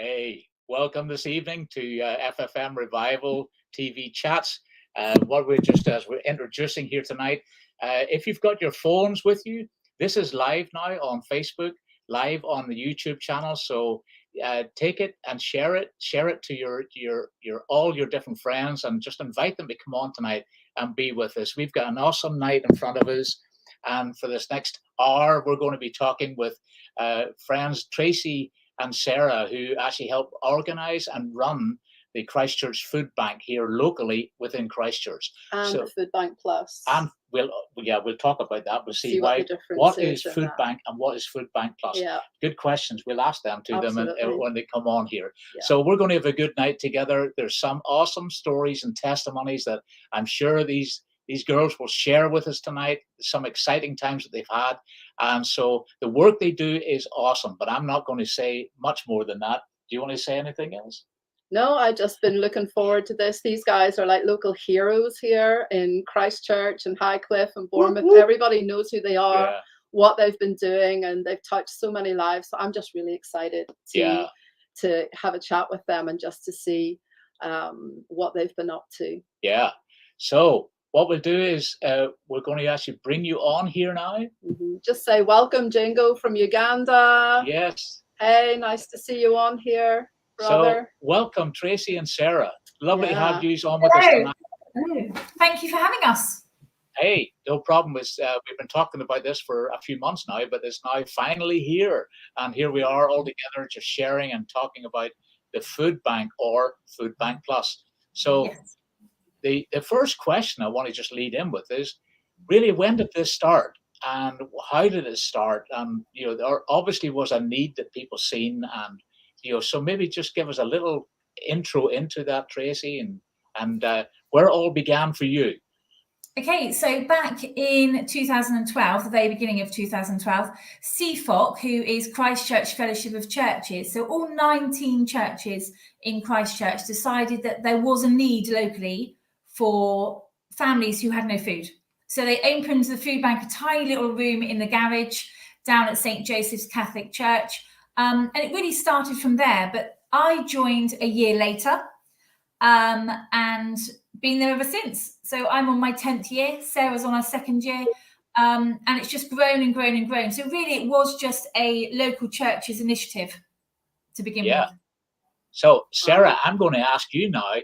Hey, welcome this evening to FFM Revival TV chats. What we're just as we're introducing here tonight. If you've got your phones with you, this is live now on Facebook, live on the YouTube channel. So take it and share it. Share it to your all your different friends, and just invite them to come on tonight and be with us. We've got an awesome night in front of us, and for this next hour, we're going to be talking with friends Tracy and Sarah, who actually help organize and run the Christchurch FoodBank here locally within Christchurch. And the FoodBank Plus. And we'll talk about that. We'll see what is FoodBank and what is FoodBank Plus. Yeah. Good questions. We'll ask them to Absolutely. them when they come on here. Yeah. So we're going to have a good night together. There's some awesome stories and testimonies that I'm sure these girls will share with us tonight, some exciting times that they've had. And so the work they do is awesome, but I'm not going to say much more than that. Do you want to say anything else? No, I've just been looking forward to this. These guys are like local heroes here in Christchurch and Highcliffe and Bournemouth. Woo-hoo. Everybody knows who they are, what they've been doing, and they've touched so many lives. So I'm just really excited to have a chat with them and just to see what they've been up to. Yeah. So what we'll do is we're going to actually bring you on here now. Mm-hmm. Just say welcome, Jingo from Uganda. Yes. Hey, nice to see you on here, brother. So welcome, Tracy and Sarah. Lovely to have you on with us tonight. Hello. Thank you for having us. Hey, no problem. We've been talking about this for a few months now, but it's now finally here. And here we are all together just sharing and talking about the FoodBank or FoodBank Plus. So yes. The first question I want to just lead in with is, really, when did this start and how did it start? And, there obviously was a need that people seen, and, so maybe just give us a little intro into that, Tracy, and where it all began for you. Okay, so back in 2012, the very beginning of 2012, CFOC, who is Christchurch Fellowship of Churches, so all 19 churches in Christchurch decided that there was a need locally for families who had no food. So they opened the food bank, a tiny little room in the garage down at St. Joseph's Catholic Church. And it really started from there. But I joined a year later and been there ever since. So I'm on my 10th year. Sarah's on her 2nd year. And it's just grown and grown and grown. So really it was just a local church's initiative to begin with. So Sarah, I'm going to ask you now,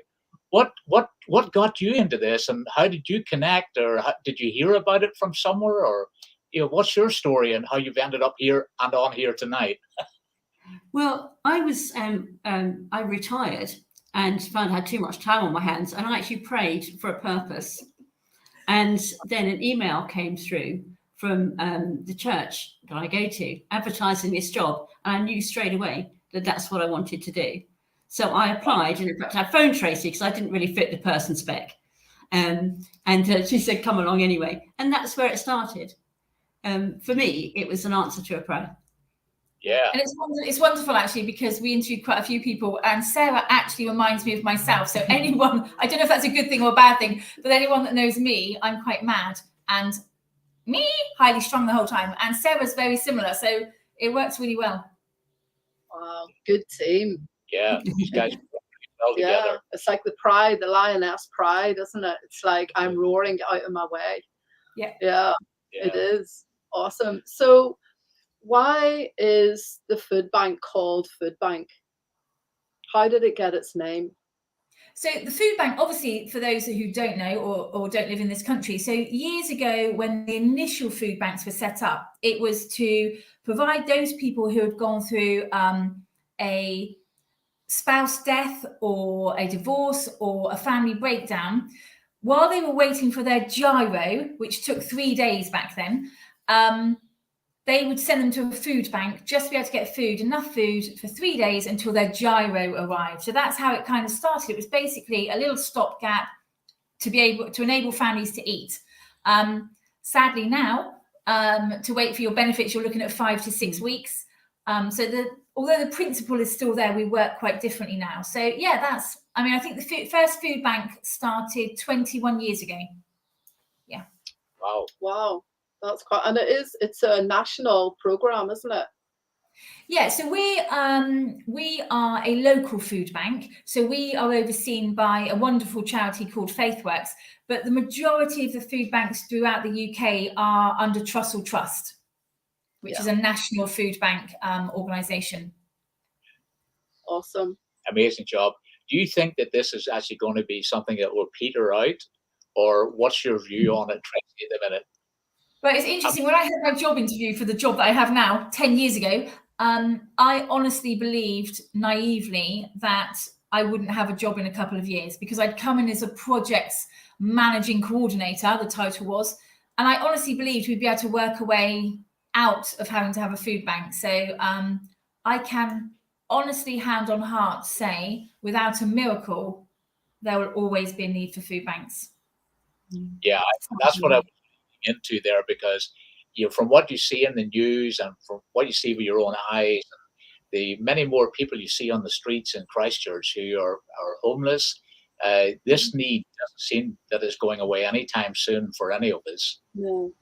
what got you into this, and how did you connect, or did you hear about it from somewhere, or what's your story and how you've ended up here and on here tonight? Well, I was I retired and found I had too much time on my hands, and I actually prayed for a purpose, and then an email came through from the church that I go to advertising this job, and I knew straight away that that's what I wanted to do. So I applied, and in fact, I phoned Tracy because I didn't really fit the person spec. And she said, come along anyway. And that's where it started. For me, it was an answer to a prayer. Yeah. And it's wonderful, actually, because we interviewed quite a few people, and Sarah actually reminds me of myself. So anyone, I don't know if that's a good thing or a bad thing, but anyone that knows me, I'm quite mad and me highly strung the whole time. And Sarah's very similar. So it works really well. Wow, good team. Yeah, these guys work really well together. It's like the pride, the lioness pride, isn't it? It's like I'm roaring out of my way. Yeah, it is awesome. So why is the food bank called FoodBank? How did it get its name? So the food bank, obviously, for those who don't know or don't live in this country, so years ago when the initial food banks were set up, it was to provide those people who had gone through a spouse death or a divorce or a family breakdown, while they were waiting for their gyro, which took 3 days back then, they would send them to a food bank just to be able to get food, enough food for 3 days until their gyro arrived. So that's how it kind of started. It was basically a little stopgap to be able to enable families to eat. Sadly now, to wait for your benefits, you're looking at 5 to 6 weeks. Although the principle is still there, we work quite differently now. So yeah, I think the first food bank started 21 years ago. Yeah. Wow. That's quite, and it's a national program, isn't it? Yeah, so we are a local food bank. So we are overseen by a wonderful charity called FaithWorks, but the majority of the food banks throughout the UK are under Trussell Trust, which is a national food bank organisation. Awesome. Amazing job. Do you think that this is actually going to be something that will peter out, or what's your view on it, Tracy, at the minute? Well, it's interesting. When I had my job interview for the job that I have now 10 years ago, I honestly believed naively that I wouldn't have a job in a couple of years, because I'd come in as a projects managing coordinator, the title was, and I honestly believed we'd be able to work a way out of having to have a food bank. So I can honestly, hand on heart, say without a miracle, there will always be a need for food banks. Yeah, that's what I was into there, because from what you see in the news and from what you see with your own eyes, and the many more people you see on the streets in Christchurch who are homeless, this need doesn't seem that is going away anytime soon for any of us. No.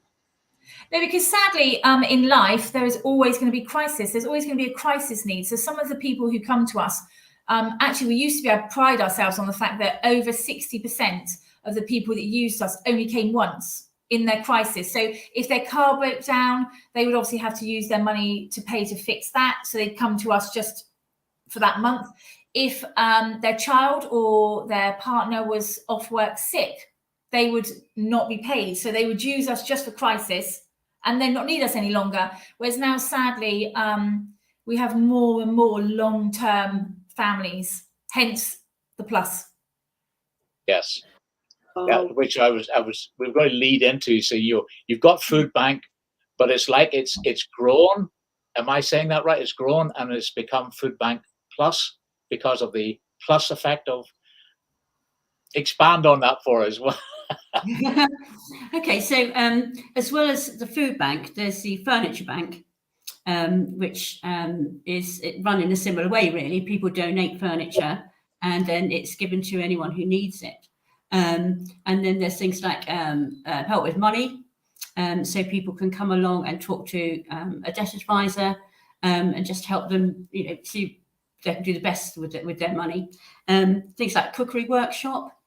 No, because sadly, in life, there is always going to be crisis. There's always going to be a crisis need. So some of the people who come to us, actually, we used to be able to pride ourselves on the fact that over 60% of the people that used us only came once in their crisis. So if their car broke down, they would obviously have to use their money to pay to fix that. So they'd come to us just for that month. If their child or their partner was off work sick, they would not be paid. So they would use us just for crisis and then not need us any longer. Whereas now, sadly, we have more and more long-term families, hence the plus. Yes. Yeah, which we're going to lead into. So you've got food bank, but it's like it's grown. Am I saying that right? It's grown and it's become food bank plus because of the plus effect of. Expand on that for us. Okay, so as well as the food bank, there's the furniture bank, which is run in a similar way, really. People donate furniture and then it's given to anyone who needs it. And then there's things like help with money. So people can come along and talk to a debt advisor and just help them, to they can do the best with their money. Things like cookery workshop.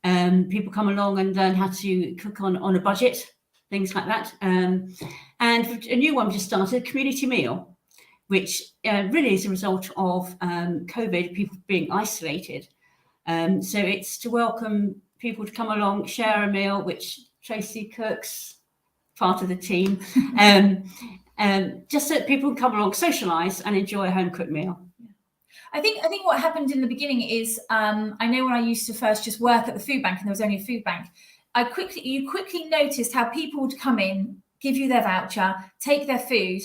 People come along and learn how to cook on a budget, things like that. And a new one just started, community meal, which really is a result of COVID, people being isolated. So it's to welcome people to come along, share a meal, which Tracy cooks, part of the team, just so that people can come along, socialise and enjoy a home-cooked meal. I think what happened in the beginning is, I know when I used to first just work at the food bank and there was only a food bank, you quickly noticed how people would come in, give you their voucher, take their food,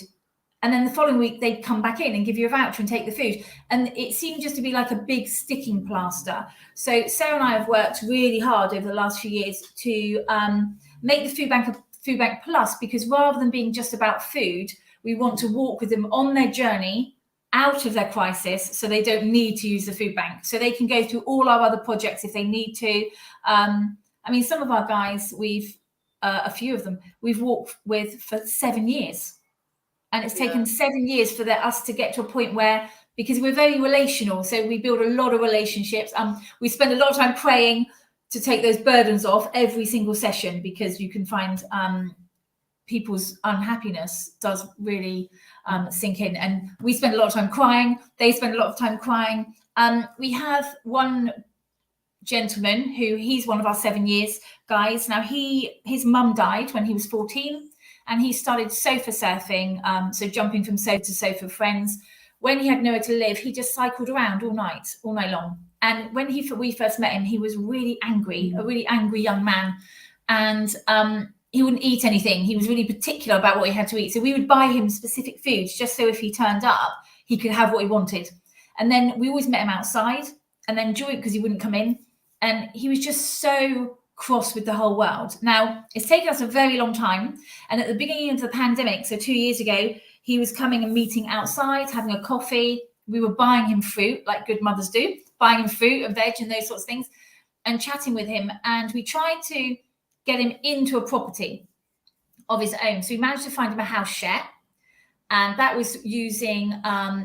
and then the following week they'd come back in and give you a voucher and take the food. And it seemed just to be like a big sticking plaster. So Sarah and I have worked really hard over the last few years to make the food bank a food bank plus, because rather than being just about food, we want to walk with them on their journey out of their crisis, so they don't need to use the food bank, so they can go through all our other projects if they need to. I mean, some of our guys, a few of them, we've walked with for 7 years, and it's taken 7 years for us to get to a point where, because we're very relational, so we build a lot of relationships. We spend a lot of time praying to take those burdens off every single session, because you can find people's unhappiness does really sink in, and we spend a lot of time crying. They spend a lot of time crying. We have one gentleman he's one of our 7 years guys. Now his mum died when he was 14, and he started sofa surfing, so jumping from sofa to sofa with friends. When he had nowhere to live, he just cycled around all night long. And when we first met him, he was really angry, a really angry young man, and he wouldn't eat anything. He was really particular about what he had to eat. So we would buy him specific foods just so if he turned up, he could have what he wanted. And then we always met him outside, and then joy, because he wouldn't come in. And he was just so cross with the whole world. Now, it's taken us a very long time. And at the beginning of the pandemic, so 2 years ago, he was coming and meeting outside, having a coffee. We were buying him fruit, like good mothers do, buying him fruit and veg and those sorts of things, and chatting with him. And we tried to get him into a property of his own. So we managed to find him a house share. And that was using,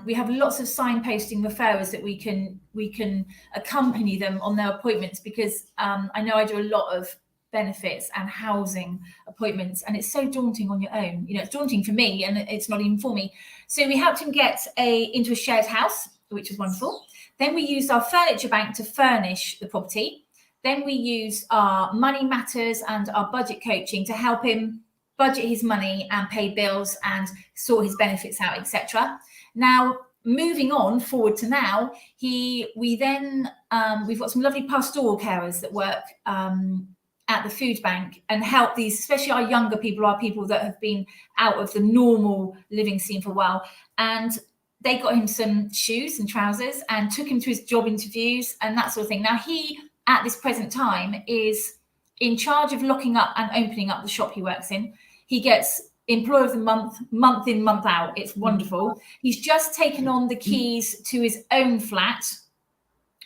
we have lots of signposting referrers that we can accompany them on their appointments, because I know I do a lot of benefits and housing appointments, and it's so daunting on your own. You know, it's daunting for me, and it's not even for me. So we helped him get into a shared house, which was wonderful. Then we used our furniture bank to furnish the property. Then we used our money matters and our budget coaching to help him budget his money and pay bills and sort his benefits out, etc. Now, moving on forward to now, we've got some lovely pastoral carers that work at the food bank and help these, especially our younger people, our people that have been out of the normal living scene for a while. And they got him some shoes and trousers and took him to his job interviews and that sort of thing. Now, he, at this present time, is in charge of locking up and opening up the shop he works in. He gets Employee of the Month, month in, month out. It's wonderful. He's just taken on the keys to his own flat,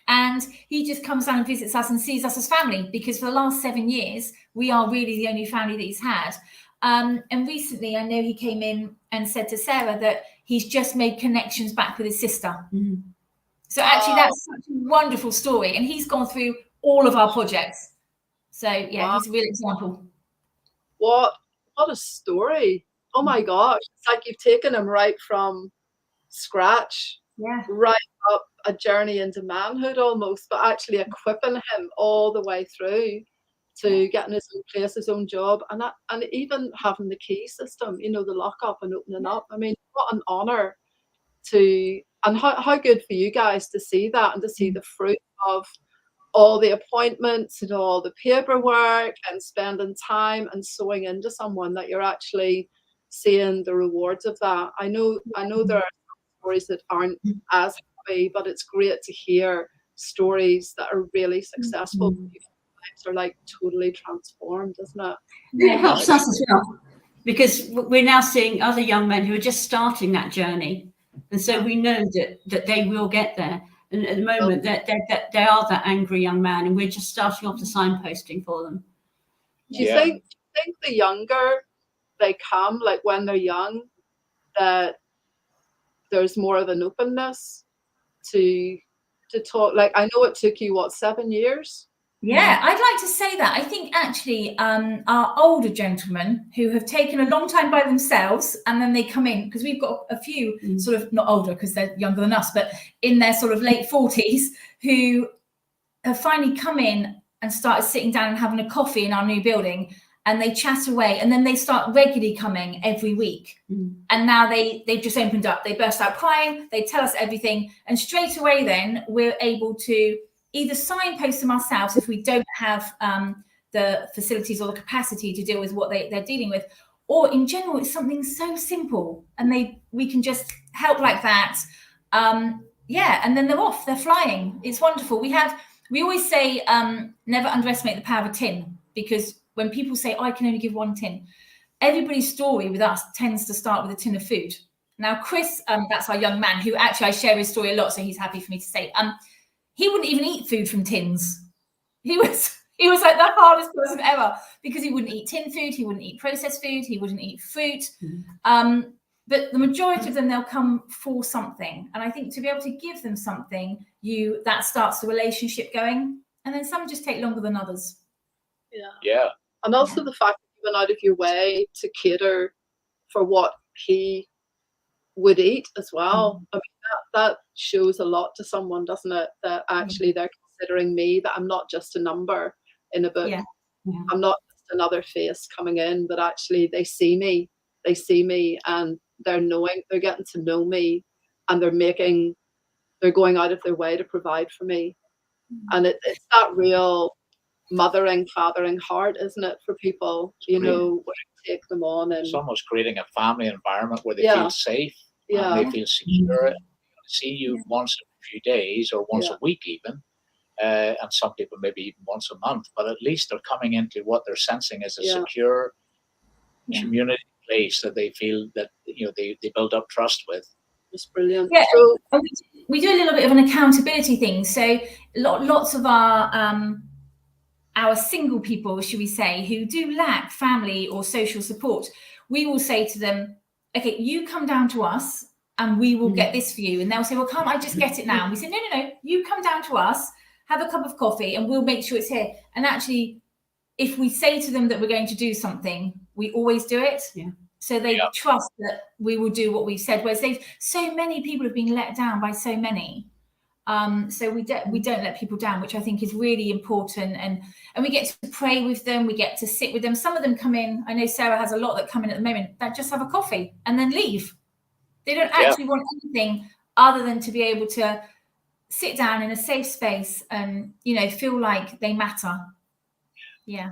and he just comes down and visits us and sees us as family, because for the last 7 years, we are really the only family that he's had. And recently, I know he came in and said to Sarah that he's just made connections back with his sister. So actually, that's such a wonderful story. And he's gone through all of our projects. So yeah, he's a real example. What a story. Oh my gosh. It's like you've taken him right from scratch, right up a journey into manhood almost, but actually equipping him all the way through to getting his own place, his own job, and even having the key system, you know, the lock up and opening up. I mean, what an honor and how good for you guys to see that and to see the fruit of all the appointments and all the paperwork and spending time and sewing into someone, that you're actually seeing the rewards of that. I know there are stories that aren't as happy, but it's great to hear stories that are really successful. Lives are like totally transformed, isn't it? It helps us as well, because we're now seeing other young men who are just starting that journey, and so we know that they will get there. And at the moment, that they are that angry young man, and we're just starting off the signposting for them. Do you think the younger they come, like when they're young, that there's more of an openness to talk? Like, I know it took you 7 years? Yeah, I'd like to say that. I think actually our older gentlemen who have taken a long time by themselves, and then they come in, because we've got a few sort of, not older because they're younger than us, but in their sort of late 40s, who have finally come in and started sitting down and having a coffee in our new building, and they chat away, and then they start regularly coming every week. And now they've just opened up. They burst out crying. They tell us everything. And straight away then we're able to either signpost them ourselves if we don't have the facilities or the capacity to deal with what they're dealing with, or in general, it's something so simple and we can just help like that. And then they're off, they're flying. It's wonderful. We always say, never underestimate the power of a tin, because when people say, I can only give one tin, everybody's story with us tends to start with a tin of food. Now, Chris, that's our young man, who actually I share his story a lot, so he's happy for me to say, he wouldn't even eat food from tins. He was like the hardest person ever, because he wouldn't eat tin food, he wouldn't eat processed food, he wouldn't eat fruit. But the majority of them, they'll come for something. And I think to be able to give them something, that starts the relationship going. And then some just take longer than others. Yeah. And also the fact that you went out of your way to cater for what he would eat as well. I mean, that shows a lot to someone, doesn't it? That actually they're considering me, that I'm not just a number in a book. I'm not just another face coming in, but actually they see me and they're getting to know me, and they're going out of their way to provide for me. And it's that real mothering, fathering heart, isn't it, for people, you know, where to take them on. And it's almost creating a family environment where they feel safe, and they feel secure. See you once in a few days or once a week even, and some people maybe even once a month, but at least they're coming into what they're sensing as a secure community place that they feel that, you know, they build up trust with. It's brilliant. Yeah, we do a little bit of an accountability thing. So lots of our single people, should we say, who do lack family or social support, we will say to them, okay, you come down to us and we will get this for you. And they'll say, well, can't I just get it now? And we say, no, you come down to us, have a cup of coffee, and we'll make sure it's here. And actually, if we say to them that we're going to do something, we always do it. Yeah. So they trust that we will do what we've said. Whereas so many people have been let down by so many. So we don't let people down, which I think is really important. And we get to pray with them. We get to sit with them. Some of them come in. I know Sarah has a lot that come in at the moment that just have a coffee and then leave. They don't actually want anything other than to be able to sit down in a safe space and, feel like they matter. Yeah.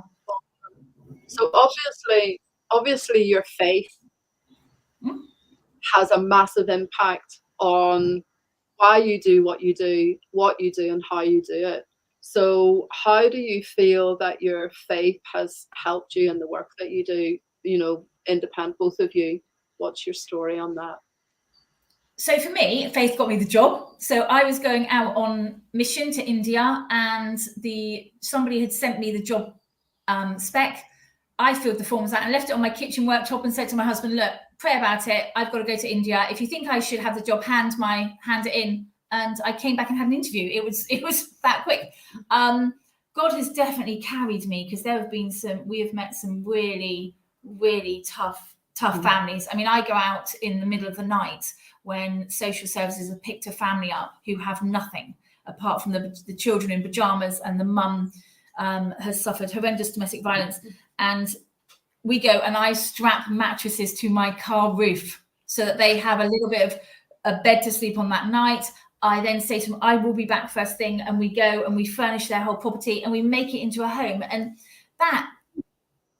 So obviously your faith has a massive impact on why you do what you do, and how you do it. So how do you feel that your faith has helped you in the work that you do, independent, both of you? What's your story on that? So for me, faith got me the job. So I was going out on mission to India, and somebody had sent me the job spec. I filled the forms out and left it on my kitchen worktop and said to my husband, look, pray about it. I've got to go to India. If you think I should have the job, hand it in. And I came back and had an interview. It was that quick. God has definitely carried me, because we have met some really, really tough families. I mean, I go out in the middle of the night when social services have picked a family up who have nothing apart from the children in pajamas, and the mum has suffered horrendous domestic violence. And we go and I strap mattresses to my car roof so that they have a little bit of a bed to sleep on that night. I then say to them, I will be back first thing. And we go and we furnish their whole property and we make it into a home. And that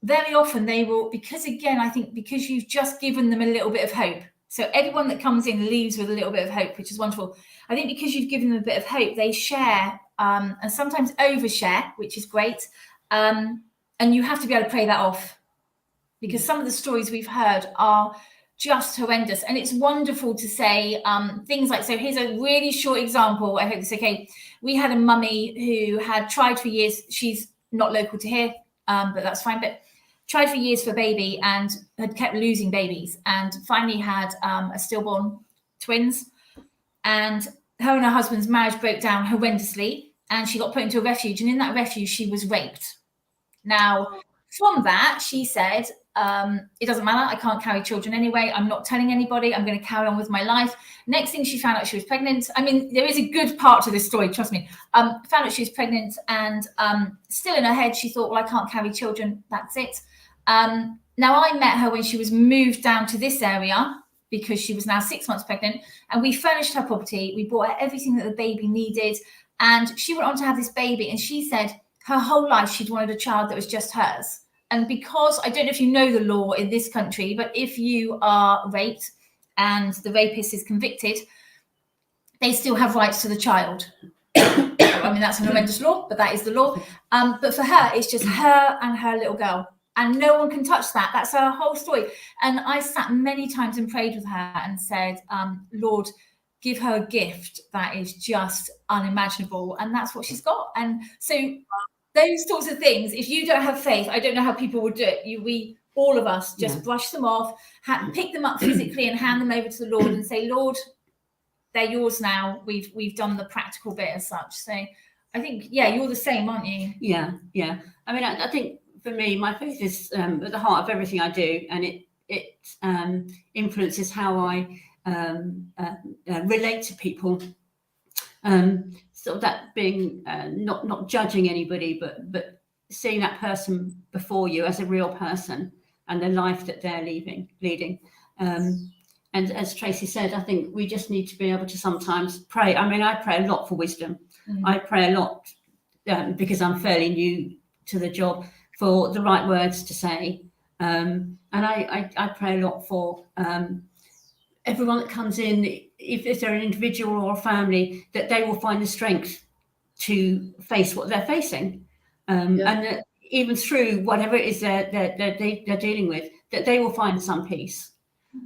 very often they will, because again, I think because you've just given them a little bit of hope. So everyone that comes in leaves with a little bit of hope, which is wonderful. I think because you've given them a bit of hope, they share and sometimes overshare, which is great. And you have to be able to pray that off, because some of the stories we've heard are just horrendous. And it's wonderful to say things like, so here's a really short example. I hope it's okay. We had a mummy who had tried for years. She's not local to here, but that's fine. But tried for years for a baby and had kept losing babies, and finally had a stillborn twins. And her and her husband's marriage broke down horrendously, and she got put into a refuge. And in that refuge, she was raped. Now, from that, she said, it doesn't matter. I can't carry children anyway. I'm not telling anybody. I'm going to carry on with my life. Next thing, she found out she was pregnant. I mean, there is a good part to this story, trust me. Found out she was pregnant, and still in her head, she thought, well, I can't carry children. That's it. Now, I met her when she was moved down to this area, because she was now 6 months pregnant, and we furnished her property. We bought her everything that the baby needed, and she went on to have this baby. And she said her whole life she'd wanted a child that was just hers. And because, I don't know if you know the law in this country, but if you are raped and the rapist is convicted, they still have rights to the child. I mean, that's an horrendous law, but that is the law. But for her, it's just her and her little girl. And no one can touch that. That's her whole story. And I sat many times and prayed with her and said, Lord, give her a gift that is just unimaginable. And that's what she's got. And so those sorts of things, if you don't have faith, I don't know how people would do it. We, all of us, just brush them off, pick them up physically and hand them over to the Lord and say, Lord, they're yours now. We've done the practical bit as such. So I think, you're the same, aren't you? Yeah. I mean, I think for me, my faith is at the heart of everything I do, and it influences how I relate to people. So that being not judging anybody, but seeing that person before you as a real person and the life that they're leading. And as Tracy said, I think we just need to be able to sometimes pray. I mean, I pray a lot for wisdom. I pray a lot because I'm fairly new to the job, for the right words to say. And I pray a lot for everyone that comes in, if they're an individual or a family, that they will find the strength to face what they're facing. And that even through whatever it is they're dealing with, that they will find some peace.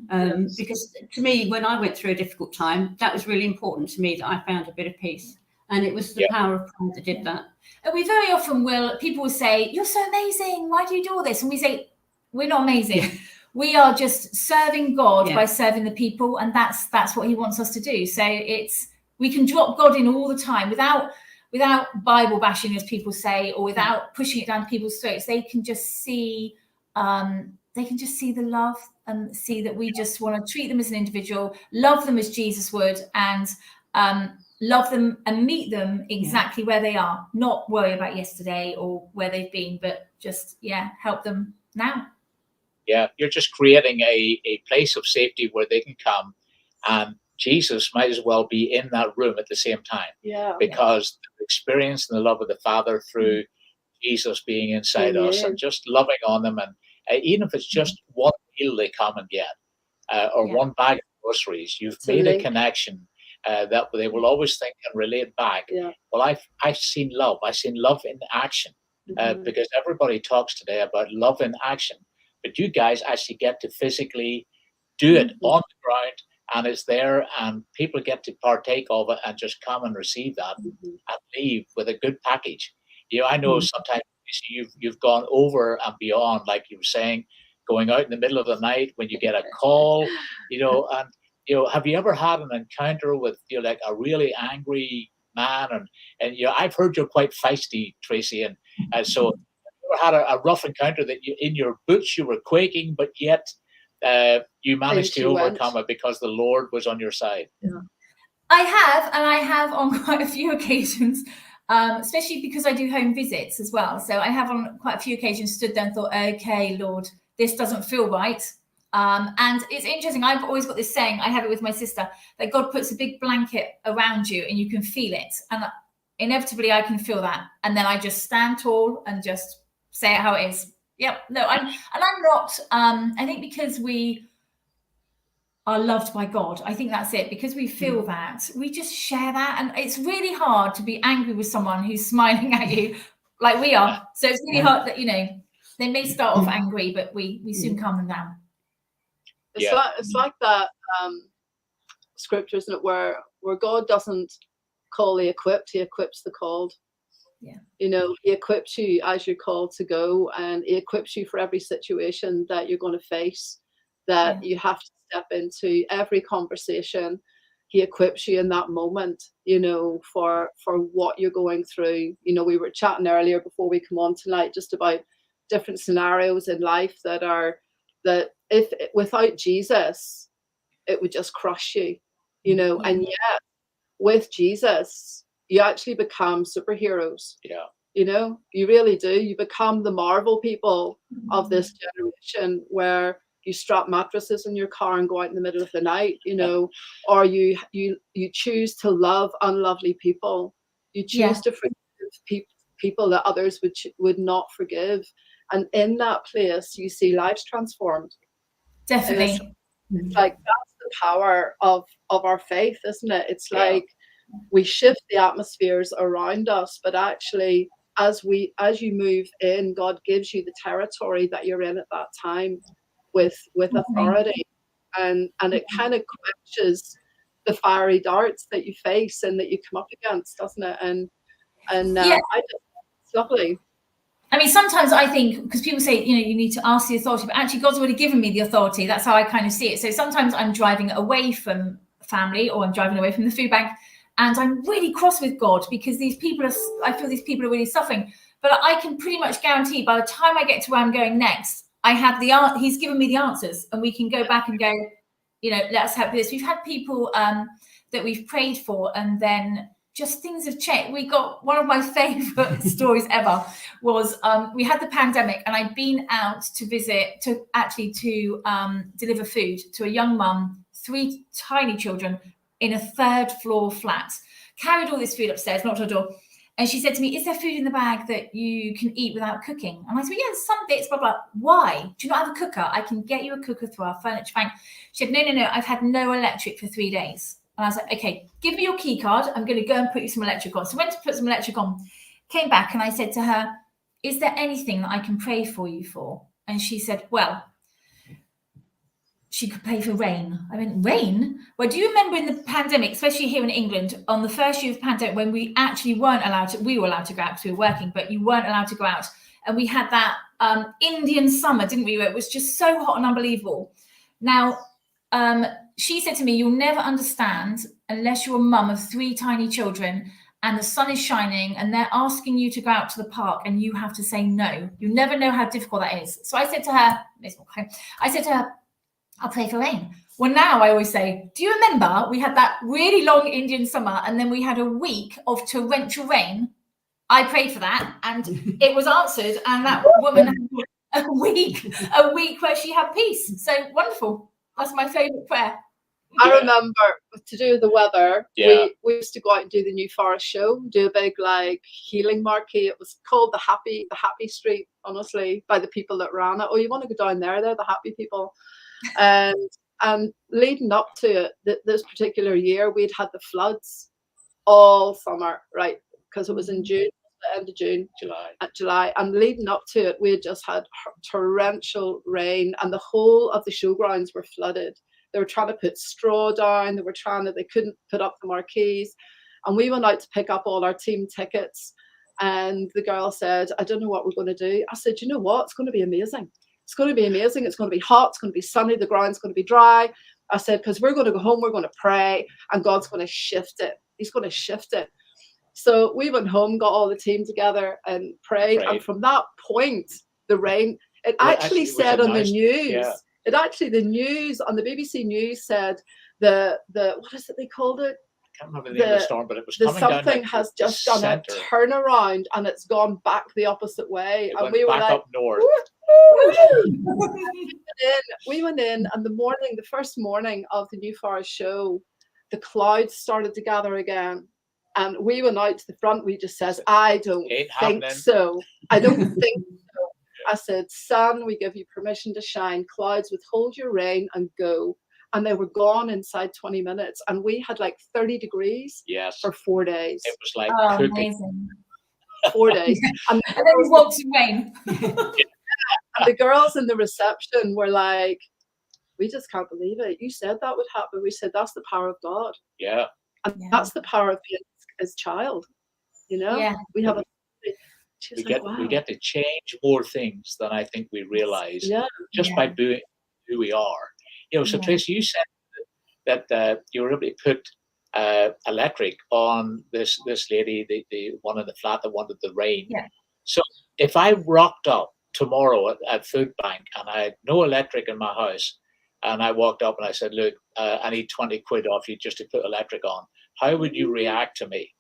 Because to me, when I went through a difficult time, that was really important to me, that I found a bit of peace. And it was the power of prayer that did that. And we very often people will say, you're so amazing. Why do you do all this? And we say, we're not amazing. we are just serving God by serving the people, and that's what he wants us to do. So we can drop God in all the time without Bible bashing, as people say, or without pushing it down people's throats. They can just see the love and see that we just want to treat them as an individual, love them as Jesus would, and love them and meet them exactly where they are, not worry about yesterday or where they've been, but just help them now. Yeah, you're just creating a place of safety where they can come, and Jesus might as well be in that room at the same time. Because the experience and the love of the Father through Jesus being inside us and just loving on them, and even if it's just one meal they come and get, or one bag of groceries, you've made a connection that they will always think and relate back. Well, I've seen love. I've seen love in action, because everybody talks today about love in action, but you guys actually get to physically do it on the ground, and it's there, and people get to partake of it and just come and receive that and leave with a good package. I know sometimes you've gone over and beyond, like you were saying, going out in the middle of the night when you get a call, and have you ever had an encounter with like a really angry man? And I've heard you're quite feisty, Tracy, and so have you ever had a rough encounter that in your boots you were quaking, but yet you managed to overcome it because the Lord was on your side? I have on quite a few occasions, especially because I do home visits as well. So I have on quite a few occasions stood there and thought, okay, Lord, this doesn't feel right. And it's interesting. I've always got this saying, I have it with my sister, that God puts a big blanket around you and you can feel it. And inevitably I can feel that. And then I just stand tall and just say it how it is. I'm not, I think because we are loved by God, I think that's it. Because we feel that, we just share that. And it's really hard to be angry with someone who's smiling at you like we are. So it's really hard that, they may start off angry, but we soon calm them down. It's like that scripture, isn't it, where God doesn't call the equipped, he equips the called. He equips you as you're called to go, and he equips you for every situation that you're going to face, that you have to step into. Every conversation, he equips you in that moment, for what you're going through. We were chatting earlier before we come on tonight just about different scenarios in life that if without Jesus, it would just crush you, and yet with Jesus, you actually become superheroes. You really do. You become the Marvel people of this generation, where you strap mattresses in your car and go out in the middle of the night, or you choose to love unlovely people. You choose to forgive people that others would not forgive. And in that place, you see lives transformed. Definitely. It's like that's the power of our faith, isn't it? It's like we shift the atmospheres around us, but actually, as you move in, God gives you the territory that you're in at that time with authority, and it kind of quenches the fiery darts that you face and that you come up against, doesn't it? And it's lovely. I mean, sometimes I think, because people say, you need to ask the authority, but actually God's already given me the authority. That's how I kind of see it. So sometimes I'm driving away from family, or I'm driving away from the food bank, and I'm really cross with God because I feel these people are really suffering. But I can pretty much guarantee by the time I get to where I'm going next, I have he's given me the answers, and we can go back and go, let's help this. We've had people that we've prayed for, and then just things have changed. We got one of my favorite stories ever was we had the pandemic, and I'd been out to visit to deliver food to a young mum, 3 tiny children in a 3rd floor flat, carried all this food upstairs, knocked on the door. And she said to me, is there food in the bag that you can eat without cooking? And I said, well, yeah, some bits, blah, blah. Why? Do you not have a cooker? I can get you a cooker through our furniture bank. She said, no, I've had no electric for 3 days. And I was like, okay, give me your key card. I'm going to go and put you some electric on. So I went to put some electric on, came back, and I said to her, is there anything that I can pray for you for? And she said, well, she could pray for rain. I went, rain? Well, do you remember in the pandemic, especially here in England, on the first year of the pandemic, when we actually we were allowed to go out because we were working, but you weren't allowed to go out. and we had that Indian summer, didn't we? Where it was just so hot and unbelievable. Now, she said to me, you'll never understand unless you're a mum of 3 tiny children and the sun is shining and they're asking you to go out to the park and you have to say no. You never know how difficult that is. So I said to her, I'll pray for rain. Well, now I always say, do you remember we had that really long Indian summer and then we had a week of torrential rain? I prayed for that and it was answered, and that woman had a week where she had peace. So wonderful. That's my favourite prayer. I remember, to do with the weather, we used to go out and do the New Forest show, do a big like healing marquee. It was called the Happy Street, honestly, by the people that ran it. Oh, you want to go down there? They're the happy people. And leading up to it, this particular year, we'd had the floods all summer, right? Because it was in June, the end of June, July. And leading up to it, we had just had torrential rain, and the whole of the showgrounds were flooded. They were trying to put straw down. They couldn't put up the marquees. And we went out to pick up all our team tickets. And the girl said, I don't know what we're going to do. I said, you know what? It's going to be amazing. It's going to be amazing. It's going to be hot. It's going to be sunny. The ground's going to be dry. I said, because we're going to go home. We're going to pray. And God's going to shift it. He's going to shift it. So we went home, got all the team together and prayed. And from that point, the rain, it actually said on the news, the news on the BBC News said the what is it they called it? I can't remember the name of the storm, but it was coming something down has just done a turnaround and it's gone back the opposite way. And we were back up north. We went in, and the first morning of the New Forest show, the clouds started to gather again. And we went out to the front. We just says, I don't think so. I don't think so. I said, sun, we give you permission to shine. Clouds, withhold your rain and go. And they were gone inside 20 minutes. And we had like 30 degrees for 4 days. It was like cooking. Amazing. 4 days. And then we walked in rain. And the girls in the reception were like, we just can't believe it. You said that would happen. We said, that's the power of God. Yeah. And that's the power of being his child. You know? Yeah. We have we get to change more things than I think we realize just by being who we are. You know, so Tracy, you said that you were able to put electric on this lady, the one in the flat that wanted the rain. Yeah. So if I rocked up tomorrow at FoodBank and I had no electric in my house, and I walked up and I said, look, I need 20 quid off you just to put electric on, how would you react to me?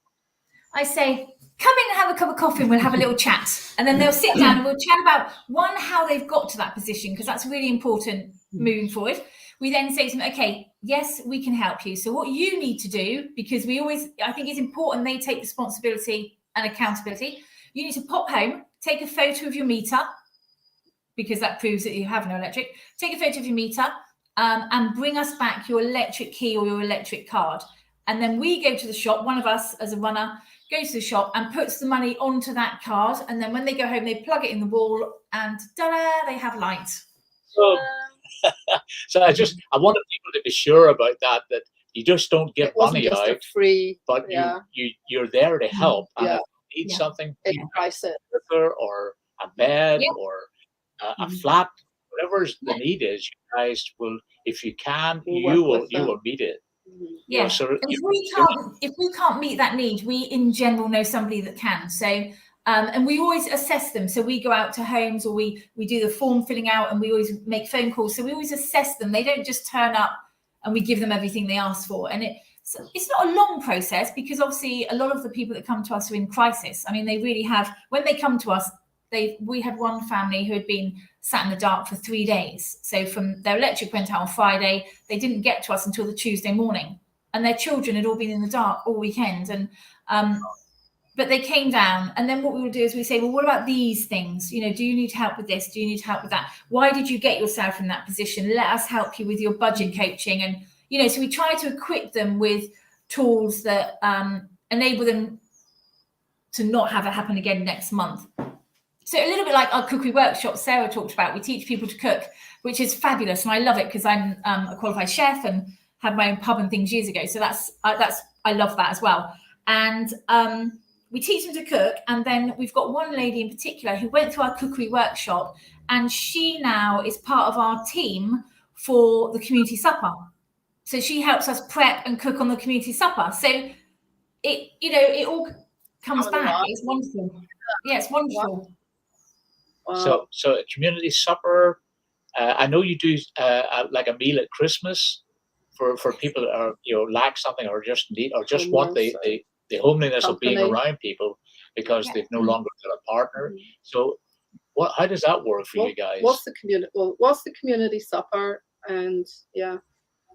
I say, come in and have a cup of coffee and we'll have a little chat. And then they'll sit down and we'll chat about, one, how they've got to that position, because that's really important moving forward. We then say to them, okay, yes, we can help you. So what you need to do, because I think it's important they take responsibility and accountability. You need to pop home, take a photo of your meter, because that proves that you have no electric. Take a photo of your meter and bring us back your electric key or your electric card. And then we go to the shop, one of us as a runner goes to the shop and puts the money onto that card. And then when they go home, they plug it in the wall and ta-da, they have light. So I wanted people to be sure about that you just don't give money out, free, but you're there to help. And if you need something, price it, or a bed, or a flat, whatever the need is, you guys will, if you can, you will meet it. Yeah. You know, so if we can't meet that need, we in general know somebody that can. So and we always assess them. So we go out to homes, or we do the form filling out, and we always make phone calls. So we always assess them. They don't just turn up and we give them everything they ask for. And it's not a long process, because obviously a lot of the people that come to us are in crisis. I mean, they really have, when they come to us, we had one family who had been sat in the dark for 3 days. So from their electric went out on Friday, they didn't get to us until the Tuesday morning, and their children had all been in the dark all weekend. And but they came down, and then what we will do is we say, well, what about these things? You know, do you need help with this? Do you need help with that? Why did you get yourself in that position? Let us help you with your budget coaching. And, you know, so we try to equip them with tools that enable them to not have it happen again next month. So a little bit like our cookery workshop Sarah talked about, we teach people to cook, which is fabulous. And I love it, because I'm a qualified chef and had my own pub and things years ago. So I love that as well. And we teach them to cook, and then we've got one lady in particular who went through our cookery workshop, and she now is part of our team for the community supper. So she helps us prep and cook on the community supper. So it all comes back. It's wonderful. Yeah, it's wonderful. Wow. So a community supper. I know you do like a meal at Christmas for people that are lack something or just need or just want the homeliness of being around people because they've no longer got a partner. Mm-hmm. So how does that work for you guys? What's the community supper? And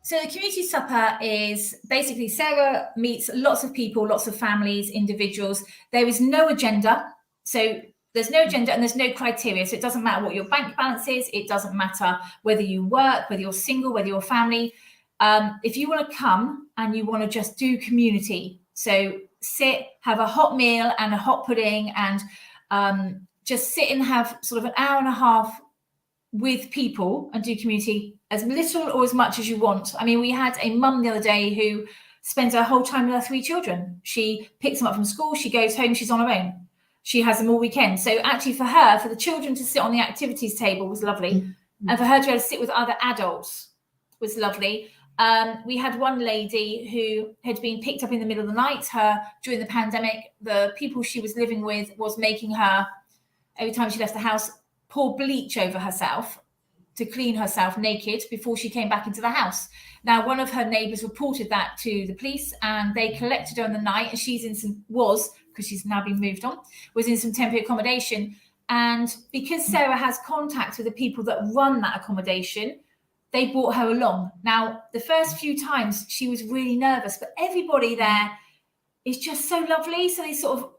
so the community supper is basically Sarah meets lots of people, lots of families, individuals. There is no agenda. So there's no agenda and there's no criteria. So it doesn't matter what your bank balance is. It doesn't matter whether you work, whether you're single, whether you're family. If you want to come and you want to just do community, so sit, have a hot meal and a hot pudding, and just sit and have sort of an hour and a half with people and do community, as little or as much as you want. I mean, we had a mum the other day who spends her whole time with her 3 children. She picks them up from school, she goes home, she's on her own. She has them all weekend. So actually for her, for the children to sit on the activities table was lovely. Mm-hmm. And for her to be able to sit with other adults was lovely. We had one lady who had been picked up in the middle of the night. During the pandemic, the people she was living with was making her, every time she left the house, pour bleach over herself to clean herself naked before she came back into the house. Now, one of her neighbours reported that to the police, and they collected her in the night, and because she's now been moved on, was in some temporary accommodation. And because Sarah has contact with the people that run that accommodation, they brought her along. Now, the first few times she was really nervous, but everybody there is just so lovely. So they sort of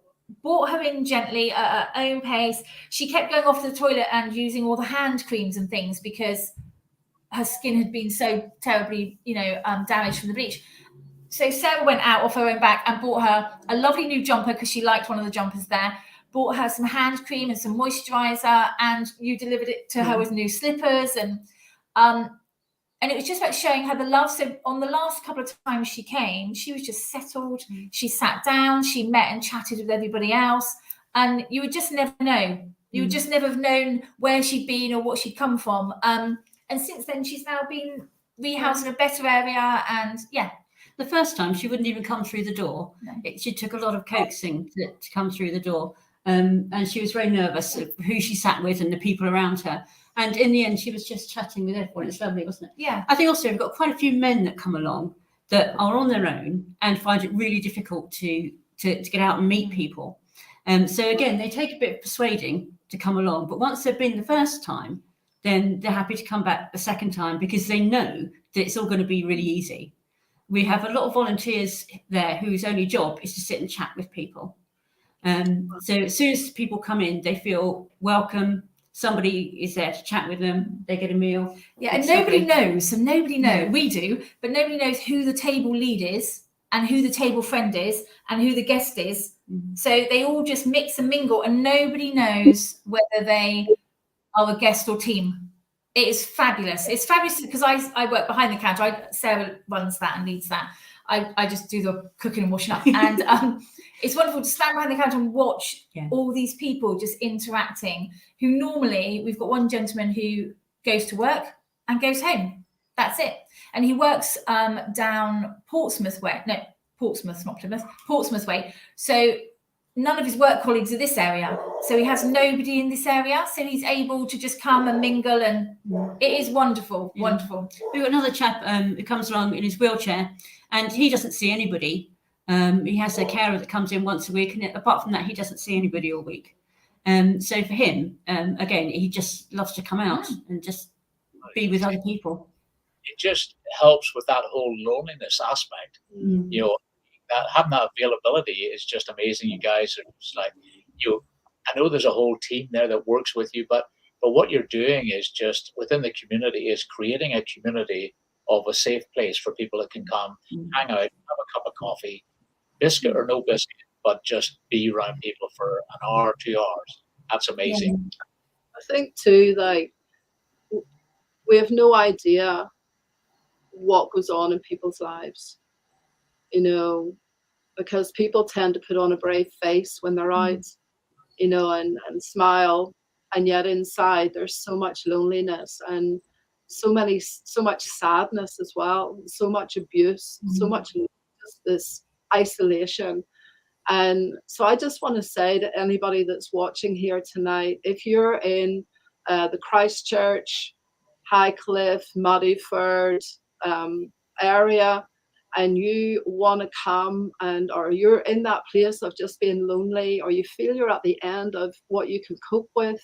brought her in gently at her own pace. She kept going off to the toilet and using all the hand creams and things because her skin had been so terribly, damaged from the bleach. So Sarah went out off her own back and bought her a lovely new jumper because she liked one of the jumpers there. Bought her some hand cream and some moisturizer, and you delivered it to her with new slippers, and it was just about showing her the love. So on the last couple of times she came, she was just settled. She sat down, she met and chatted with everybody else. And you would just never know. You would just never have known where she'd been or what she'd come from. And since then, she's now been rehoused in a better area. And the first time she wouldn't even come through the door. No. She took a lot of coaxing to come through the door. And she was very nervous of who she sat with and the people around her. And in the end, she was just chatting with everyone. It's lovely, wasn't it? Yeah. I think also we've got quite a few men that come along that are on their own and find it really difficult to get out and meet people. So again, they take a bit of persuading to come along. But once they've been the first time, then they're happy to come back the second time because they know that it's all going to be really easy. We have a lot of volunteers there whose only job is to sit and chat with people. So as soon as people come in, they feel welcome. Somebody is there to chat with them. They get a meal. Yeah, and nobody knows. So nobody knows. We do, but nobody knows who the table lead is and who the table friend is and who the guest is. Mm-hmm. So they all just mix and mingle, and nobody knows whether they are a guest or team. It is fabulous. It's fabulous because I work behind the counter. Sarah runs that and leads that. I just do the cooking and washing up. And it's wonderful to stand behind the counter and watch all these people just interacting, who normally, we've got one gentleman who goes to work and goes home. That's it. And he works down Portsmouth way. No, Portsmouth, not Plymouth. Portsmouth way. So none of his work colleagues are this area. So he has nobody in this area. So he's able to just come and mingle, and it is wonderful, wonderful. We've got another chap who comes along in his wheelchair, and he doesn't see anybody. He has a carer that comes in once a week, and apart from that, he doesn't see anybody all week. So for him, again, he just loves to come out and just be with other people. It just helps with that whole loneliness aspect. That having that availability is just amazing. You guys are just like, I know there's a whole team there that works with you, but what you're doing is just within the community is creating a community of a safe place for people that can come, hang out, have a cup of coffee, biscuit or no biscuit, but just be around people for an hour, 2 hours. That's amazing. I think too, like, we have no idea what goes on in people's lives. because people tend to put on a brave face when they're out, you know, and smile, and yet inside there's so much loneliness and so much sadness as well, so much abuse, so much just this isolation. And so I just want to say to anybody that's watching here tonight, if you're in the Christchurch, Highcliffe, Muddyford area, and you want to come, or you're in that place of just being lonely, or you feel you're at the end of what you can cope with,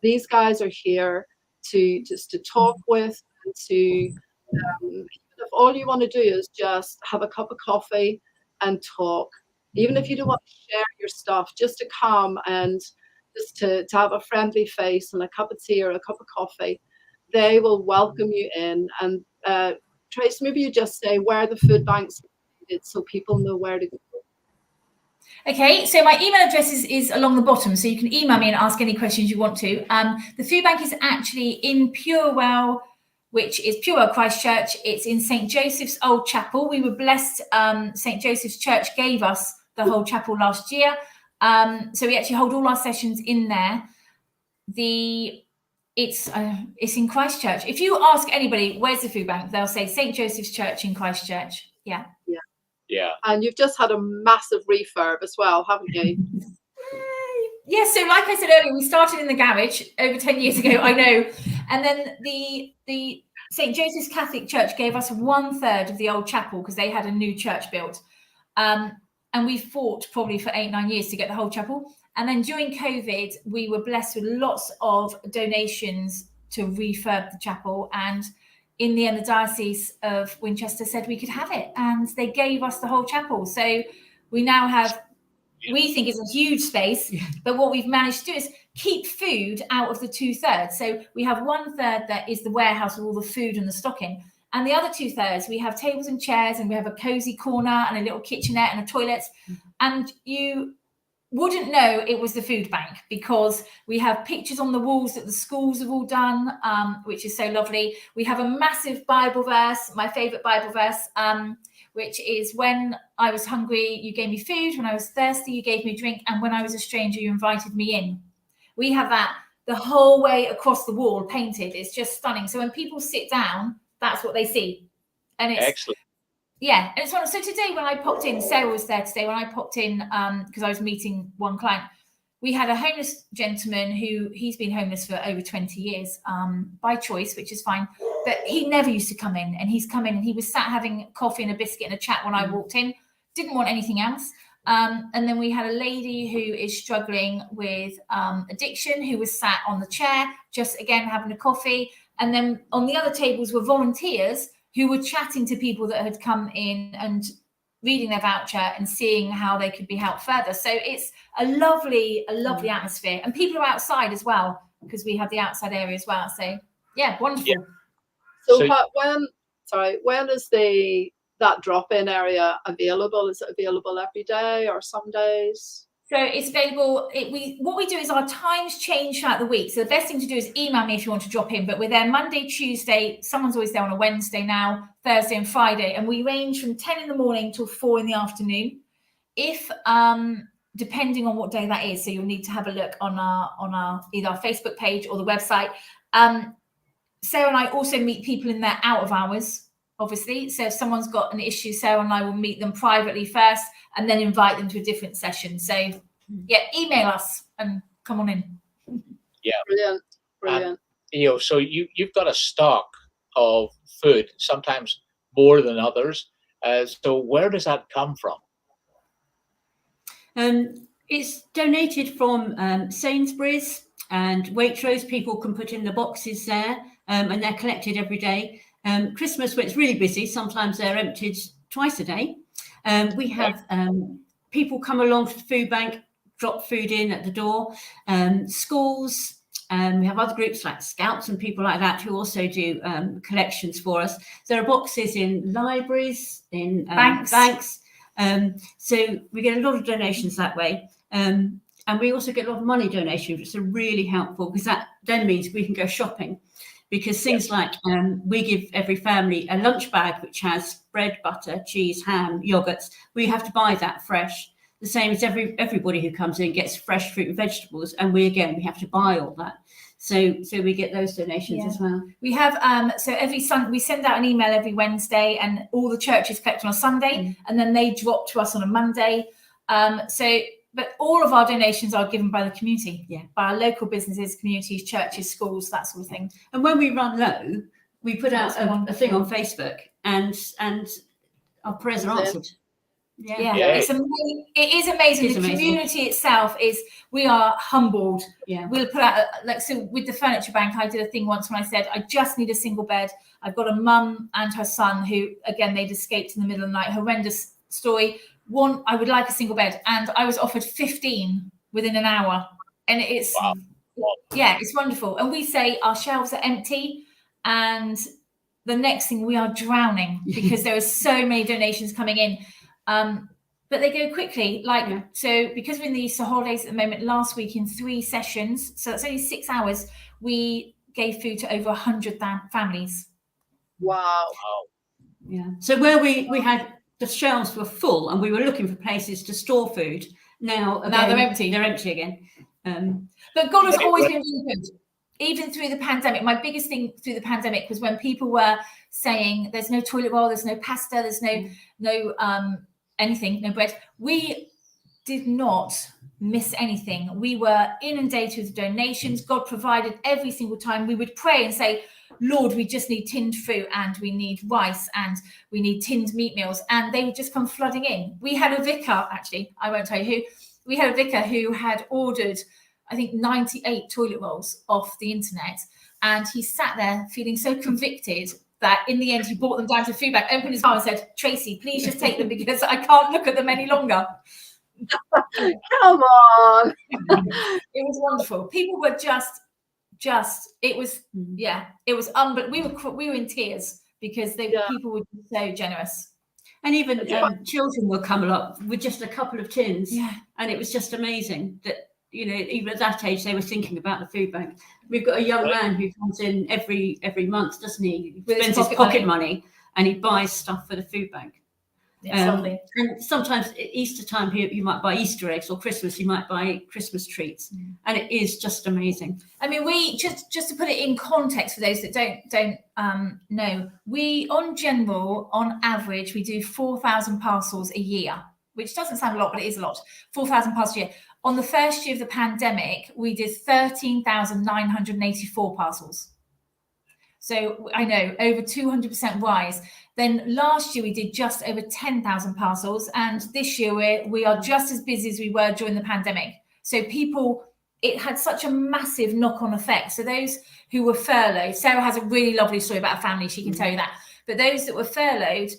these guys are here to talk with, and to if all you want to do is just have a cup of coffee and talk, even if you don't want to share your stuff, just to come and just to have a friendly face and a cup of tea or a cup of coffee, they will welcome you in. And Trace, maybe you just say where the food banks are located so people know where to go. Okay, so my email address is along the bottom, so you can email me and ask any questions you want to. The food bank is actually in Purewell, which is Purewell Christchurch. It's in St. Joseph's Old Chapel. We were blessed. St. Joseph's Church gave us the whole chapel last year. So we actually hold all our sessions in there. It's in Christchurch. If you ask anybody, where's the food bank, they'll say St. Joseph's Church in Christchurch. Yeah. And you've just had a massive refurb as well, haven't you? Yeah, so like I said earlier, we started in the garage over 10 years ago, I know. And then the St. Joseph's Catholic Church gave us 1/3 of the old chapel because they had a new church built. And we fought probably for 8-9 years to get the whole chapel. And then during COVID, we were blessed with lots of donations to refurb the chapel. And in the end, the Diocese of Winchester said we could have it. And they gave us the whole chapel. So we now have, we think it's a huge space, but what we've managed to do is keep food out of the 2/3. So we have 1/3 that is the warehouse with all the food and the stocking. And the other 2/3, we have tables and chairs, and we have a cozy corner and a little kitchenette and a toilet. And you wouldn't know it was the food bank because we have pictures on the walls that the schools have all done, which is so lovely. We have a massive Bible verse, my favorite Bible verse, which is when I was hungry, you gave me food. When I was thirsty, you gave me drink. And when I was a stranger, you invited me in. We have that the whole way across the wall painted. It's just stunning. So when people sit down, that's what they see. And it's excellent. Yeah, and it's one. So today when I popped in, Sarah was there today. When I popped in, because I was meeting one client, we had a homeless gentleman he's been homeless for over 20 years by choice, which is fine. But he never used to come in, and he's come in and he was sat having coffee and a biscuit and a chat when I walked in. Didn't want anything else. And then we had a lady who is struggling with addiction, who was sat on the chair, just again having a coffee. And then on the other tables were volunteers who were chatting to people that had come in and reading their voucher and seeing how they could be helped further. So it's a lovely atmosphere. And people are outside as well, because we have the outside area as well. So yeah, wonderful. Yeah. So when is that drop-in area available? Is it available every day or some days? So it's available. What we do is our times change throughout the week. So the best thing to do is email me if you want to drop in. But we're there Monday, Tuesday. Someone's always there on a Wednesday now, Thursday and Friday. And we range from 10 in the morning till 4 in the afternoon. If depending on what day that is, so you'll need to have a look on our either our Facebook page or the website. Sarah and I also meet people in their out of hours, obviously. So if someone's got an issue, Sarah and I will meet them privately first and then invite them to a different session. So yeah, email us and come on in. Yeah. Brilliant. And, so you've got a stock of food, sometimes more than others. So where does that come from? It's donated from Sainsbury's and Waitrose. People can put in the boxes there, and they're collected every day. Christmas, when it's really busy, sometimes they're emptied twice a day. We have people come along to the food bank, drop food in at the door. Schools, we have other groups like Scouts and people like that who also do collections for us. There are boxes in libraries, in banks. So we get a lot of donations that way. And we also get a lot of money donations, which are really helpful because that then means we can go shopping. because things like we give every family a lunch bag which has bread, butter, cheese, ham, yogurts. We have to buy that fresh. The same as everybody who comes in gets fresh fruit and vegetables, and we have to buy all that. So we get those donations as well. We have so every Sunday we send out an email every Wednesday, and all the churches collect on a Sunday, and then they drop to us on a Monday. But all of our donations are given by the community, by our local businesses, communities, churches, schools, that sort of thing. And when we run low, we put out a thing on Facebook, and our prayers are answered. It's amazing. It is amazing. The community itself is, we are humbled. We'll put out so with the furniture bank, I did a thing once when I said, I just need a single bed. I've got a mum and her son who, again, they'd escaped in the middle of the night. Horrendous story. I would like a single bed, and I was offered 15 within an hour, and it's it's wonderful. And we say our shelves are empty, and the next thing, we are drowning because there are so many donations coming in. But they go quickly, so because we're in the Easter holidays at the moment, last week in 3 sessions, so that's only 6 hours, we gave food to over 100 families. Wow. So where we had, the shelves were full and we were looking for places to store food. Now they're empty. They're empty again. But God has always been really good, even through the pandemic. My biggest thing through the pandemic was when people were saying there's no toilet roll, there's no pasta, there's no anything, no bread. We did not miss anything. We were inundated with donations. God provided every single time. We would pray and say, Lord, we just need tinned fruit, and we need rice, and we need tinned meat meals, and they would just come flooding in. We had a vicar, actually, I won't tell you who, we had a vicar who had ordered, I think, 98 toilet rolls off the internet, and he sat there feeling so convicted that in the end he brought them down to the FoodBank, opened his car and said, Tracy, please just take them because I can't look at them any longer. Come on. It was wonderful. People were it was but we were in tears because people were so generous. And even children will come along with just a couple of tins, and it was just amazing that, even at that age they were thinking about the food bank. We've got a young man who comes in every month, doesn't he? He spends his pocket money and he buys stuff for the food bank. And sometimes at Easter time, you might buy Easter eggs, or Christmas, you might buy Christmas treats, and it is just amazing. I mean, we just to put it in context for those that don't know, we on average we do 4,000 parcels a year, which doesn't sound a lot, but it is a lot. 4,000 parcels a year. On the first year of the pandemic, we did 13,984 parcels. So I know, over 200% rise. Then last year we did just over 10,000 parcels, and this year we are just as busy as we were during the pandemic. So it had such a massive knock-on effect. So those who were furloughed, Sarah has a really lovely story about a family, she can tell you that. But those that were furloughed,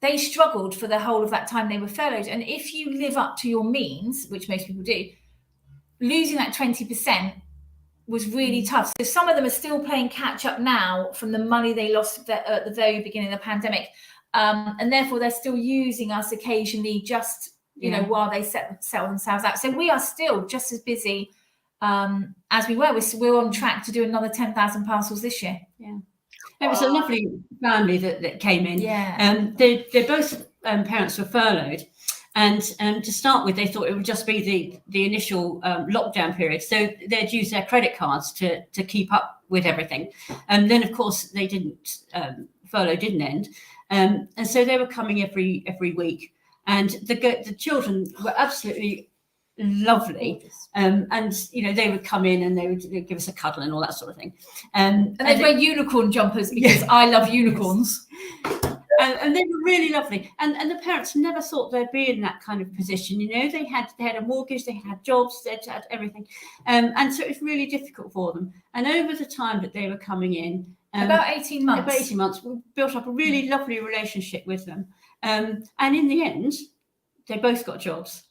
they struggled for the whole of that time they were furloughed. And if you live up to your means, which most people do, losing that 20% was really tough. So some of them are still playing catch up now from the money they lost at the very beginning of the pandemic. And therefore they're still using us occasionally just, while they sell themselves out. So we are still just as busy as we were. We're on track to do another 10,000 parcels this year. Yeah. It was a lovely family that came in. Yeah. They're both parents were furloughed. And to start with, they thought it would just be the initial lockdown period. So they'd use their credit cards to keep up with everything. And then, of course, they didn't, furlough didn't end. And so they were coming every week. And the children were absolutely lovely. And, they would come in and they would give us a cuddle and all that sort of thing. And they'd wear unicorn jumpers because I love unicorns. And they were really lovely, and the parents never thought they'd be in that kind of position. They had a mortgage, they had jobs, they had everything, and so it was really difficult for them. And over the time that they were coming in, about 18 months, we built up a really lovely relationship with them. And in the end, they both got jobs,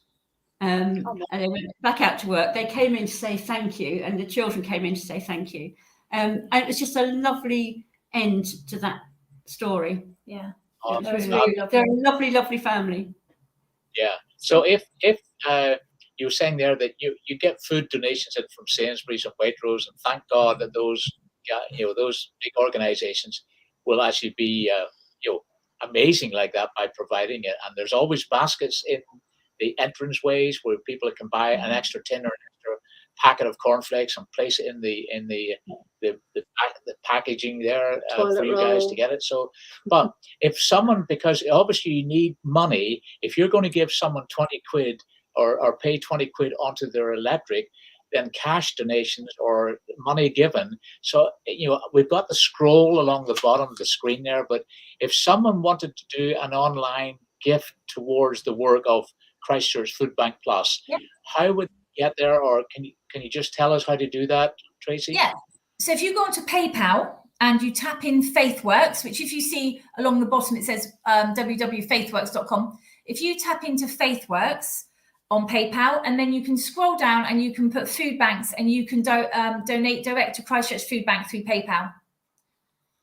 and they went back out to work. They came in to say thank you, and the children came in to say thank you, and it was just a lovely end to that story. Yeah. Really they're a lovely, lovely family. Yeah. So if you were saying there that you get food donations in from Sainsbury's and Waitrose, and thank God that those those big organizations will actually be, amazing like that by providing it. And there's always baskets in the entranceways where people can buy an extra tin or an extra packet of cornflakes and place it in the packaging there for you guys to get it. So, but if someone, because obviously you need money, if you're going to give someone 20 quid or pay 20 quid onto their electric, then cash donations or money given. So, we've got the scroll along the bottom of the screen there, but if someone wanted to do an online gift towards the work of Christchurch FoodBank Plus, how would you get there? Or can you just tell us how to do that, Tracy? Yeah. So if you go onto PayPal and you tap in FaithWorks, which if you see along the bottom, it says www.faithworks.com. If you tap into FaithWorks on PayPal, and then you can scroll down and you can put food banks and you can donate direct to Christchurch Food Bank through PayPal.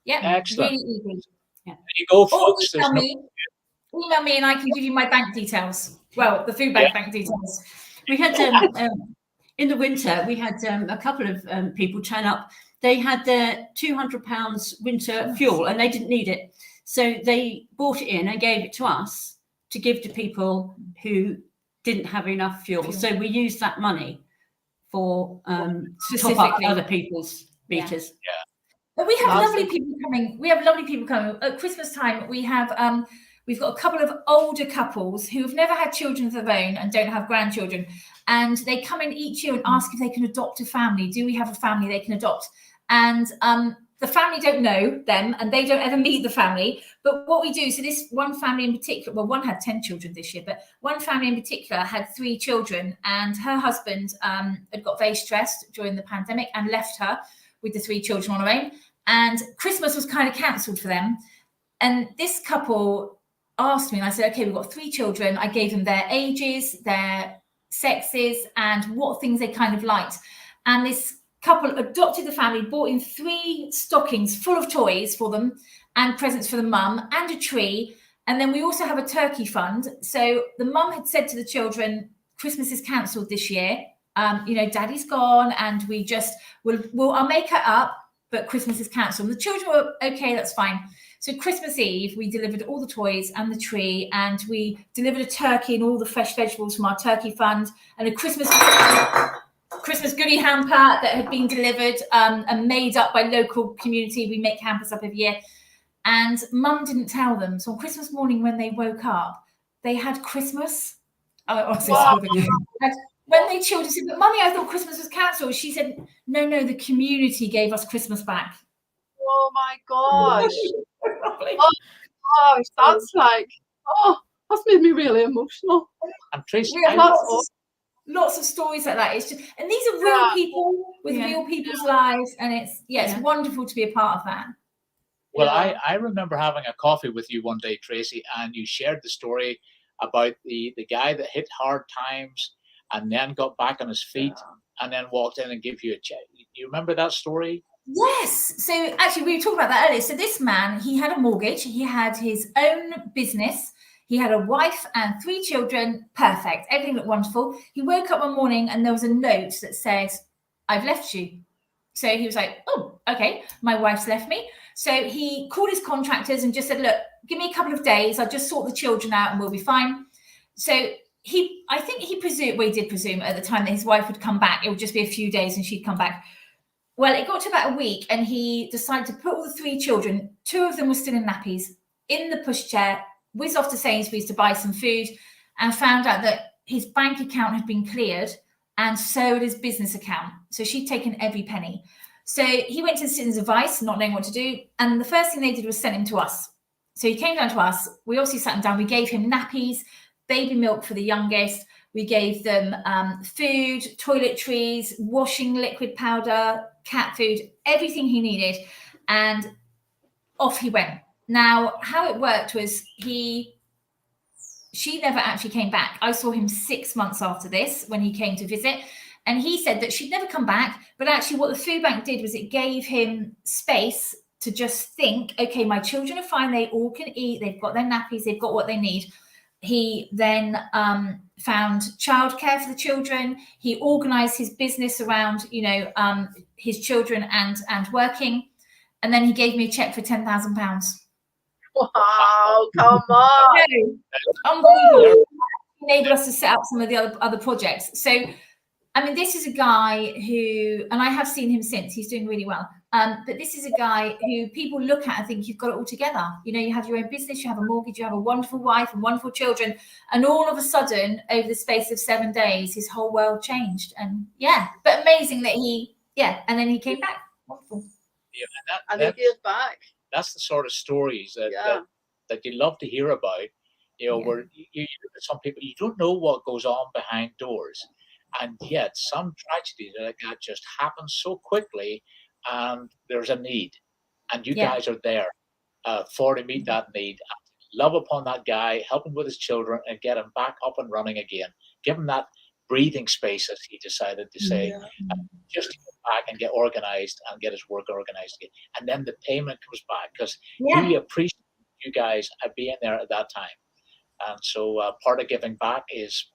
Yeah, excellent. Really easy. Yeah. There you go, folks. Email me and I can give you my bank details. Well, the food bank bank details. We had in the winter, we had a couple of people turn up. They had their £200 winter fuel and they didn't need it. So they bought it in and gave it to us to give to people who didn't have enough fuel. So we used that money for to top up other people's meters. Yeah. But we have lovely people coming. We have lovely people coming. At Christmas time, we have we've got a couple of older couples who have never had children of their own and don't have grandchildren. And they come in each year and ask if they can adopt a family. Do we have a family they can adopt? And the family don't know them and they don't ever meet the family. But what we do, so this one family in particular, well, one had 10 children this year, but one family in particular had 3 children, and her husband had got very stressed during the pandemic and left her with the 3 children on her own. And Christmas was kind of cancelled for them. And this couple asked me, and I said, okay, we've got 3 children. I gave them their ages, their sexes, and what things they kind of liked. And this couple adopted the family, bought in 3 stockings full of toys for them and presents for the mum and a tree. And then we also have a turkey fund. So the mum had said to the children, Christmas is cancelled this year. Daddy's gone and we just I'll make it up, but Christmas is cancelled. The children were okay, that's fine. So Christmas Eve, we delivered all the toys and the tree, and we delivered a turkey and all the fresh vegetables from our turkey fund, and a Christmas goodie hamper that had been delivered and made up by local community. We make hampers up every year. And Mum didn't tell them. So on Christmas morning when they woke up, they had Christmas. When they children said, but Mummy, I thought Christmas was cancelled. She said, no, the community gave us Christmas back. Oh my gosh. That's that's made me really emotional. And Tracy, lots of stories like that. It's just, and these are real people with real people's lives, and it's wonderful to be a part of that. Well, I remember having a coffee with you one day, Tracy, and you shared the story about the guy that hit hard times and then got back on his feet and then walked in and gave you a check. You remember that story? Yes. So actually, we were talking about that earlier. So this man, he had a mortgage. He had his own business. He had a wife and 3 children. Perfect. Everything looked wonderful. He woke up one morning and there was a note that said, I've left you. So he was like, oh, okay, my wife's left me. So he called his contractors and just said, look, give me a couple of days. I'll just sort the children out and we'll be fine. So I think he did presume at the time that his wife would come back. It would just be a few days and she'd come back. Well, it got to about a week and he decided to put all the 3 children, 2 of them were still in nappies, in the pushchair, whizzed off to Sainsbury's to buy some food, and found out that his bank account had been cleared and so had his business account. So she'd taken every penny. So he went to the Citizens Advice, not knowing what to do. And the first thing they did was send him to us. So he came down to us. We obviously sat him down. We gave him nappies, baby milk for the youngest. We gave them food, toiletries, washing liquid powder, cat food, everything he needed. And off he went. Now, how it worked was she never actually came back. I saw him 6 months after this when he came to visit. And he said that she'd never come back. But actually what the food bank did was it gave him space to just think, okay, my children are fine. They all can eat. They've got their nappies. They've got what they need. He then found childcare for the children. He organised his business around, his children and working. And then he gave me a cheque for £10,000. Wow, come on. Unbelievable. Enabled us to set up some of the other projects. So, I mean, this is a guy who, and I have seen him since, he's doing really well. But this is a guy who people look at and think you've got it all together. You have your own business, you have a mortgage, you have a wonderful wife and wonderful children. And all of a sudden, over the space of 7 days, his whole world changed. And but amazing that and then he came back. Wonderful. Yeah, and he gave back. That's the sort of stories that you love to hear about. Where you some people, you don't know what goes on behind doors. And yet some tragedy like that just happens so quickly, and there's a need, and you guys are there to meet that need, love upon that guy, help him with his children, and get him back up and running again. Give him that breathing space, as he decided to say, just to get back and get organized and get his work organized again. And then the payment comes back, because we appreciate you guys being there at that time. And so part of giving back is,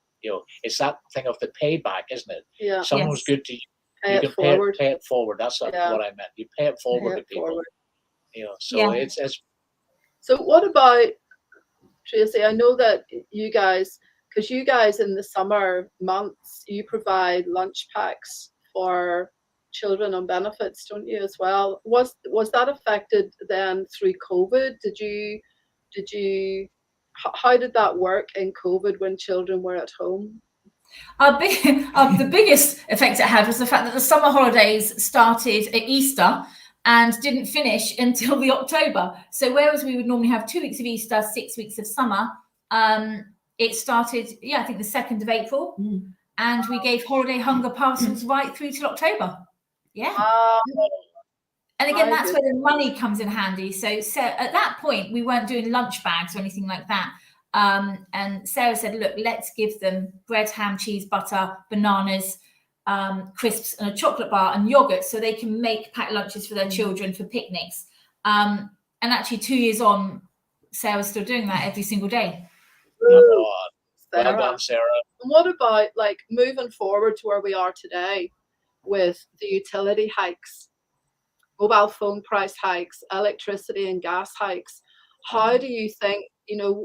it's that thing of the payback, isn't it? Yeah. Someone was good to you. You can pay it forward. That's what I meant. You pay it forward to people. So it's. So what about, Tracy? I know that you guys, because you guys in the summer months, you provide lunch packs for children on benefits, don't you, as well? Was that affected then through COVID? Did you? How did that work in COVID when children were at home? The biggest effect it had was the fact that the summer holidays started at Easter and didn't finish until the October. So whereas we would normally have 2 weeks of Easter, 6 weeks of summer, it started, I think the 2nd of April. And we gave holiday hunger parcels right through till October. And again, that's where the money comes in handy. So at that point, we weren't doing lunch bags or anything like that. And Sarah said, look, let's give them bread, ham, cheese, butter, bananas, crisps, and a chocolate bar and yogurt, so they can make packed lunches for their children for picnics. And actually 2 years on, Sarah's still doing that every single day. Well done, Sarah. And what about moving forward to where we are today with the utility hikes? Mobile phone price hikes, electricity and gas hikes. How do you think,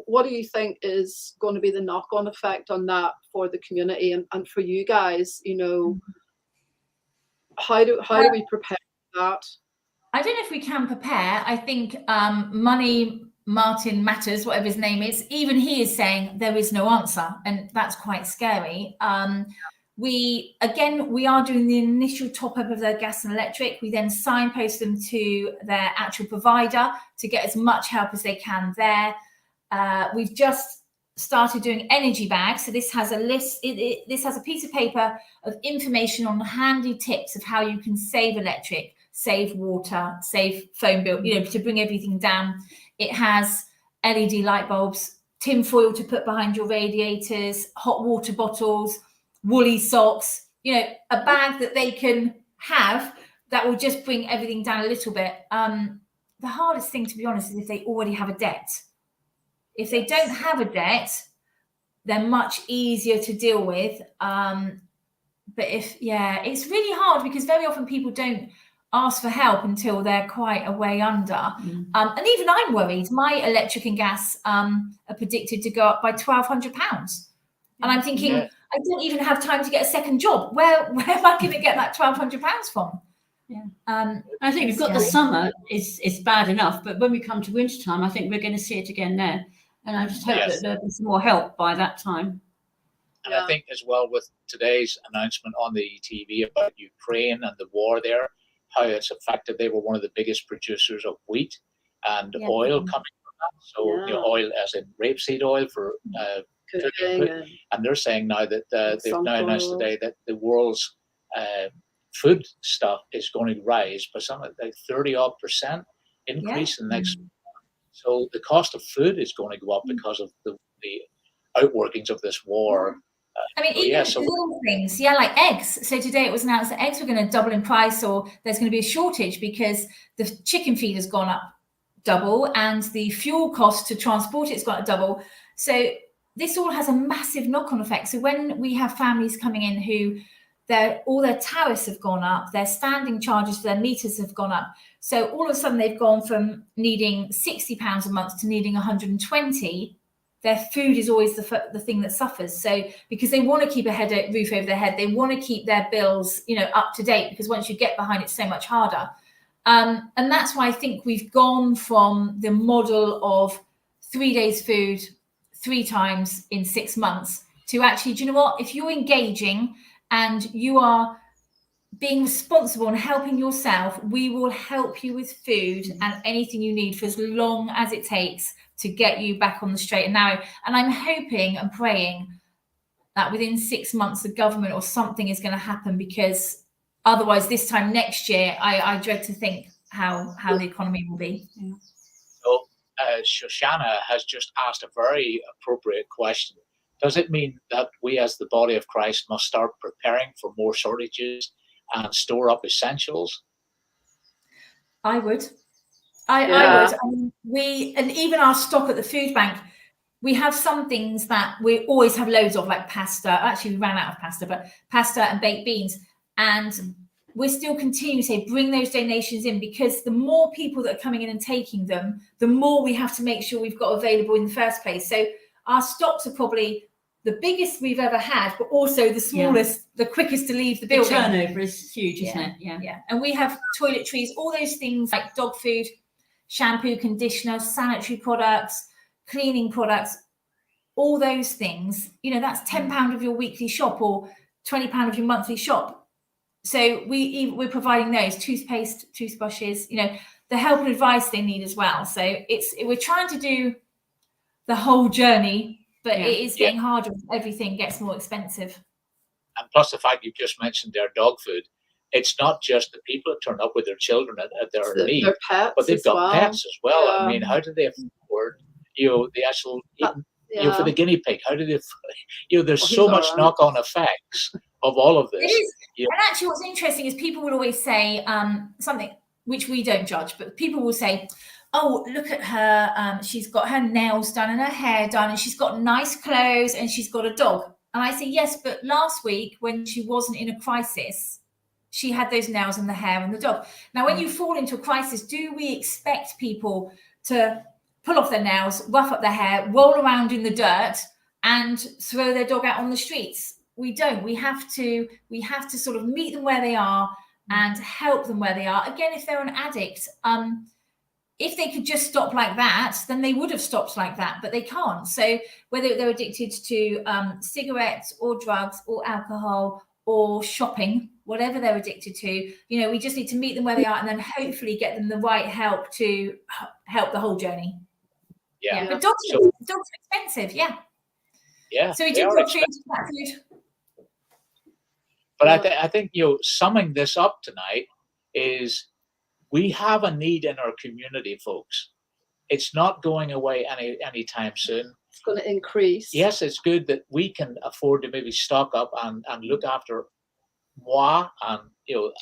what do you think is going to be the knock-on effect on that for the community and for you guys? How do we prepare for that? I don't know if we can prepare. I think Martin Matters, whatever his name is, even he is saying there is no answer, and that's quite scary. We are doing the initial top up of their gas and electric. We then signpost them to their actual provider to get as much help as they can there. We've just started doing energy bags. So this has a list. This has a piece of paper of information on handy tips of how you can save electric, save water, save phone bill, to bring everything down. It has LED light bulbs, tin foil to put behind your radiators, hot water bottles, woolly socks, a bag that they can have that will just bring everything down a little bit. The hardest thing, to be honest, is if they already have a debt. If they don't have a debt, they're much easier to deal with. But it's really hard because very often people don't ask for help until they're quite a way under. And even I'm worried. My electric and gas are predicted to go up by £1,200. And I'm thinking, I don't even have time to get a second job. Where am I going to get that £1,200 from? I think we've got the summer is bad enough, but when we come to wintertime, I think we're going to see it again there. And I just hope that there'll be some more help by that time. And I think as well with today's announcement on the TV about Ukraine and the war there, how it's affected. They were one of the biggest producers of wheat and oil coming from that. So oil as in rapeseed oil for cooking. And they're saying now that they've now announced today that the world's food stuff is going to rise by something like 30% increase in the next. So the cost of food is going to go up because of the outworkings of this war. I mean, even little things, like eggs. So today it was announced that eggs were going to double in price, or there's going to be a shortage because the chicken feed has gone up double and the fuel cost to transport it's gone up double. So this all has a massive knock-on effect. So when we have families coming in who all their tariffs have gone up, their standing charges for their meters have gone up. So all of a sudden they've gone from needing £60 a month to needing 120. Their food is always the thing that suffers. So because they want to keep a roof over their head, they want to keep their bills, up to date, because once you get behind, it's so much harder. And that's why I think we've gone from the model of 3 days food 3 times in 6 months to actually, do you know what? If you're engaging and you are being responsible and helping yourself, we will help you with food and anything you need for as long as it takes to get you back on the straight and narrow. And I'm hoping and praying that within 6 months, the government or something is going to happen, because otherwise this time next year, I dread to think how the economy will be. Yeah. So Shoshana has just asked a very appropriate question. Does it mean that we as the body of Christ must start preparing for more shortages and store up essentials? I would. I would. And even our stock at the food bank, we have some things that we always have loads of, like pasta. Actually, we ran out of pasta, but pasta and baked beans. And we're still continuing to say, bring those donations in, because the more people that are coming in and taking them, the more we have to make sure we've got available in the first place. So our stocks are probably the biggest we've ever had, but also the smallest, the quickest to leave the building. The turnover is huge, isn't it? Yeah. And we have toiletries, all those things like dog food, shampoo, conditioner, sanitary products, cleaning products, all those things. That's £10 of your weekly shop or £20 of your monthly shop. So we're providing those toothpaste, toothbrushes, the help and advice they need as well. So we're trying to do the whole journey. But it is getting harder as everything gets more expensive. And plus the fact you just mentioned their dog food, it's not just the people that turn up with their children at their need, their pets, but they've got pets as well. Yeah. I mean, how do they afford, the actual, for the guinea pig? How do they, there's so much knock-on effects of all of this. It is. And actually what's interesting is people will always say something which we don't judge, but people will say, oh, look at her, she's got her nails done and her hair done, and she's got nice clothes, and she's got a dog. And I say, yes, but last week when she wasn't in a crisis, she had those nails and the hair and the dog. Now, when you fall into a crisis, do we expect people to pull off their nails, rough up their hair, roll around in the dirt, and throw their dog out on the streets? We don't. We have to sort of meet them where they are and help them where they are. Again, if they're an addict, if they could just stop like that, then they would have stopped like that, but they can't. So whether they're addicted to cigarettes or drugs or alcohol or shopping, whatever they're addicted to, we just need to meet them where they are and then hopefully get them the right help to help the whole journey. Yeah. But dogs are expensive, Yeah. So we do dog food. But I think, summing this up tonight is, we have a need in our community, folks. It's not going away anytime soon. It's going to increase. Yes, it's good that we can afford to maybe stock up and look after moi and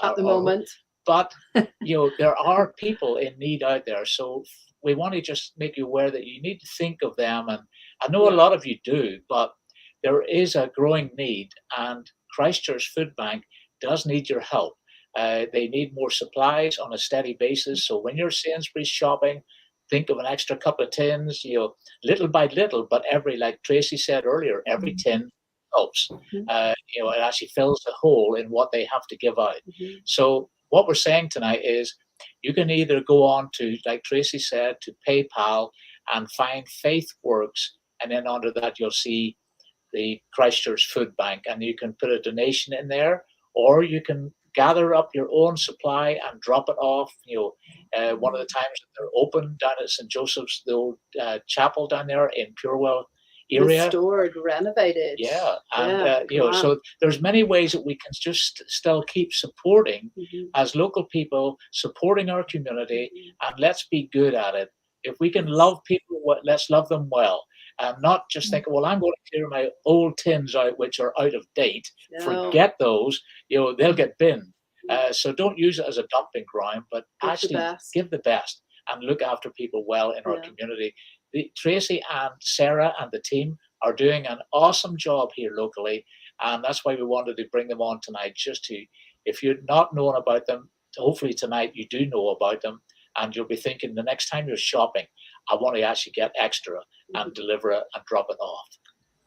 at the moment. But there are people in need out there, so we want to just make you aware that you need to think of them. And I know a lot of you do, but there is a growing need, and Christchurch FoodBank does need your help. They need more supplies on a steady basis. So when you're Sainsbury's shopping, think of an extra couple of tins, little by little, but like Tracy said earlier, every tin helps. It actually fills the hole in what they have to give out. So what we're saying tonight is, you can either go on to, like Tracy said, to PayPal and find FaithWorks, and then under that you'll see the Christchurch FoodBank, and you can put a donation in there, or you can gather up your own supply and drop it off. One of the times that they're open down at St. Joseph's, the old chapel down there in Purewell area. Restored, renovated. Yeah. And, so there's many ways that we can just still keep supporting as local people, supporting our community, and let's be good at it. If we can love people, let's love them well. And not just think, well, I'm going to clear my old tins out, which are out of date. No. Forget those. They'll get binned. So don't use it as a dumping ground, but actually give the best and look after people well in our community. Tracy and Sarah and the team are doing an awesome job here locally, and that's why we wanted to bring them on tonight, just to, if you're not knowing about them, hopefully tonight you do know about them, and you'll be thinking the next time you're shopping, I want to actually get extra and deliver it and drop it off.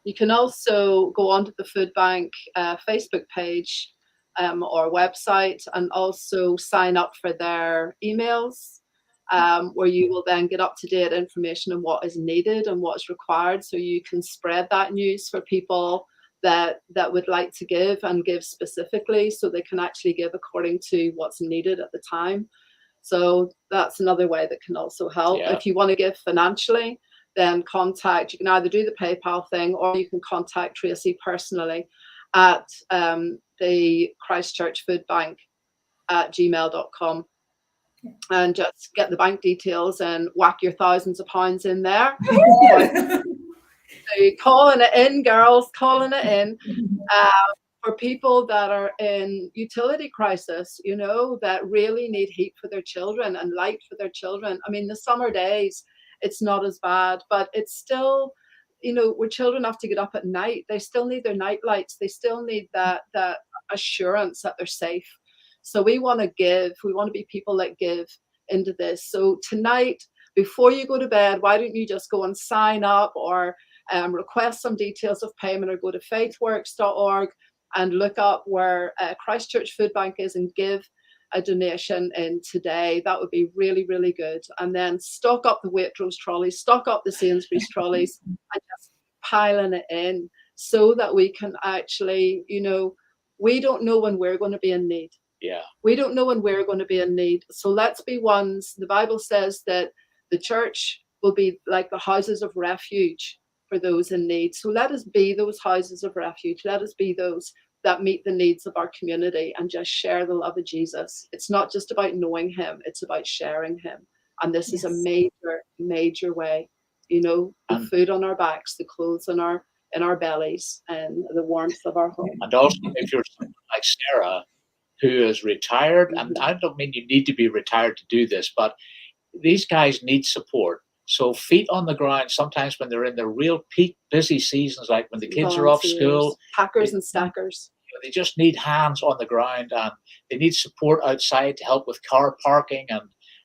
You can also go onto the Food Bank Facebook page or website, and also sign up for their emails, where you will then get up-to-date information on what is needed and what's required, so you can spread that news for people that would like to give, and give specifically, so they can actually give according to what's needed at the time. So that's another way that can also help. If you want to give financially, then you can either do the PayPal thing, or you can contact Tracy personally at the Christchurch FoodBank at gmail.com, and just get the bank details and whack your thousands of pounds in there. So you're calling it in, girls, calling it in. For people that are in utility crisis, you know, that really need heat for their children and light for their children. I mean, the summer days, it's not as bad, but it's still, you know, where children have to get up at night, they still need their night lights. They still need that assurance that they're safe. So we want to be people that give into this. So tonight, before you go to bed, why don't you just go and sign up, or request some details of payment, or go to faithworks.org and look up where Christchurch FoodBank is, and give a donation in today. That would be really, really good. And then stock up the Waitrose trolleys, stock up the Sainsbury's trolleys, and just piling it in, so that we can actually, you know, we don't know when we're going to be in need. We don't know when we're going to be in need. So let's be ones. The Bible says that the church will be like the houses of refuge for those in need. So let us be those houses of refuge. Let us be those that meet the needs of our community, and just share the love of Jesus. It's not just about knowing him, it's about sharing him. And this is a major, major way, you know, the food on our backs, the clothes in our bellies, and the warmth of our home. And also, if you're someone like Sarah, who is retired, and I don't mean you need to be retired to do this, but these guys need support. So feet on the ground, sometimes when they're in the real peak busy seasons, like when the kids are off school. Packers and stackers. You know, they just need hands on the ground, and they need support outside to help with car parking and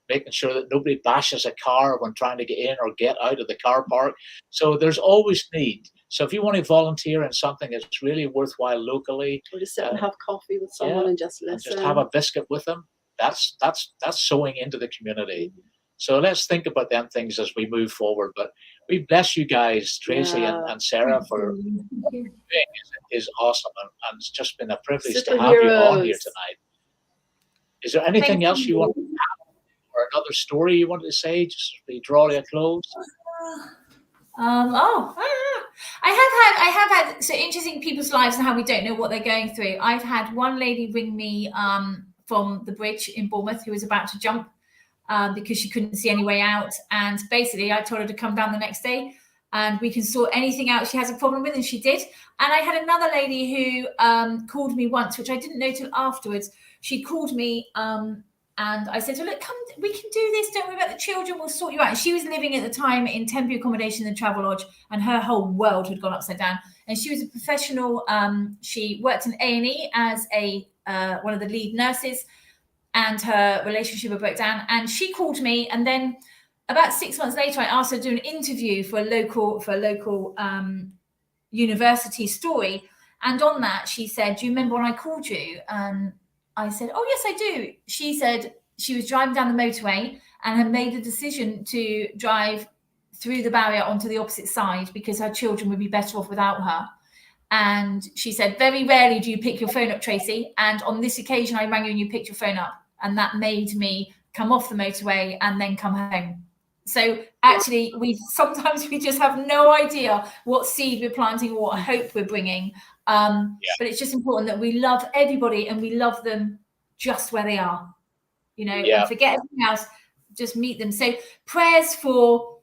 making sure that nobody bashes a car when trying to get in or get out of the car park. So there's always need. So if you want to volunteer in something that's really worthwhile locally, or just sit and have coffee with someone and just listen. And just have a biscuit with them. That's sowing into the community. So let's think about them things as we move forward. But we bless you guys, Tracy and Sarah, for doing is awesome, and it's just been a privilege to have you on here tonight. Is there anything else you want to add, or another story you wanted to say, just as we draw to a close? I have had so interesting people's lives and how we don't know what they're going through. I've had one lady ring me from the bridge in Bournemouth who was about to jump because she couldn't see any way out, and basically I told her to come down the next day and we can sort anything out she has a problem with, and she did. And I had another lady who called me once, which I didn't know till afterwards. She called me and I said to her, look, come, we can do this, don't worry about the children, we'll sort you out. And she was living at the time in temporary accommodation in the Travelodge, and her whole world had gone upside down. And she was a professional, she worked in A&E as one of the lead nurses, and her relationship had broke down. And she called me, and then about 6 months later, I asked her to do an interview for a local university story. And on that, she said, do you remember when I called you? And I said, oh, yes, I do. She said she was driving down the motorway and had made a decision to drive through the barrier onto the opposite side because her children would be better off without her. And she said, very rarely do you pick your phone up, Tracy. And on this occasion, I rang you and you picked your phone up. And that made me come off the motorway and then come home. So actually, we just have no idea what seed we're planting or what hope we're bringing. But it's just important that we love everybody and we love them just where they are, you know, and forget everything else, just meet them. So prayers for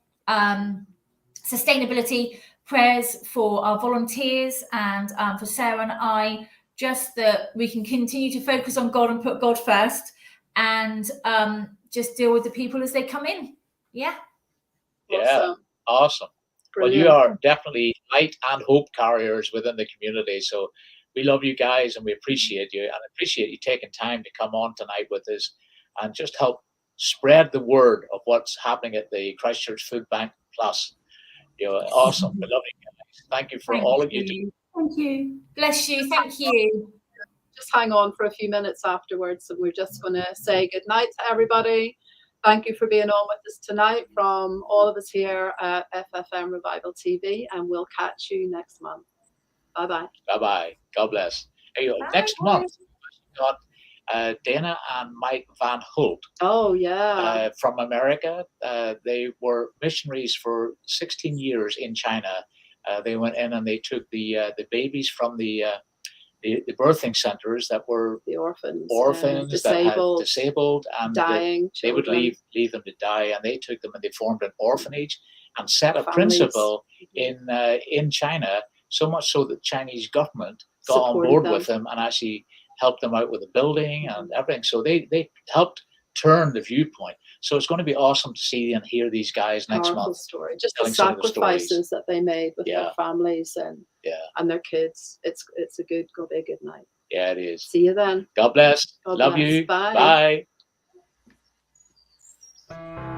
sustainability, prayers for our volunteers and for Sarah and I, just that we can continue to focus on God and put God first, and just deal with the people as they come in. Awesome. Well, you are definitely light and hope carriers within the community. So we love you guys and we appreciate you, and appreciate you taking time to come on tonight with us and just help spread the word of what's happening at the Christchurch FoodBank Plus. Awesome. We love you guys. Thank you for all of you. Thank you. Bless you. Thank you. Just hang on for a few minutes afterwards, and we're just going to say good night to everybody. Thank you for being on with us tonight from all of us here at FFM Revival TV, and we'll catch you next month. Bye-bye. Bye-bye. God bless. Next month, we've got Dana and Mike Van Holt. Oh, yeah. From America. They were missionaries for 16 years in China. They went in and they took the babies from the birthing centers that were the orphans disabled, that had disabled, and dying they would leave them to die, and they took them and they formed an orphanage and set a principle in China, so much so that the Chinese government got on board with them and actually helped them out with the building and everything. So they helped turn the viewpoint. So it's going to be awesome to see and hear these guys next month. Story. Just the sacrifices that they made with their families and their kids. It's gonna be a good night. Yeah, it is. See you then. God bless. God Love bless. you. Bye. Bye.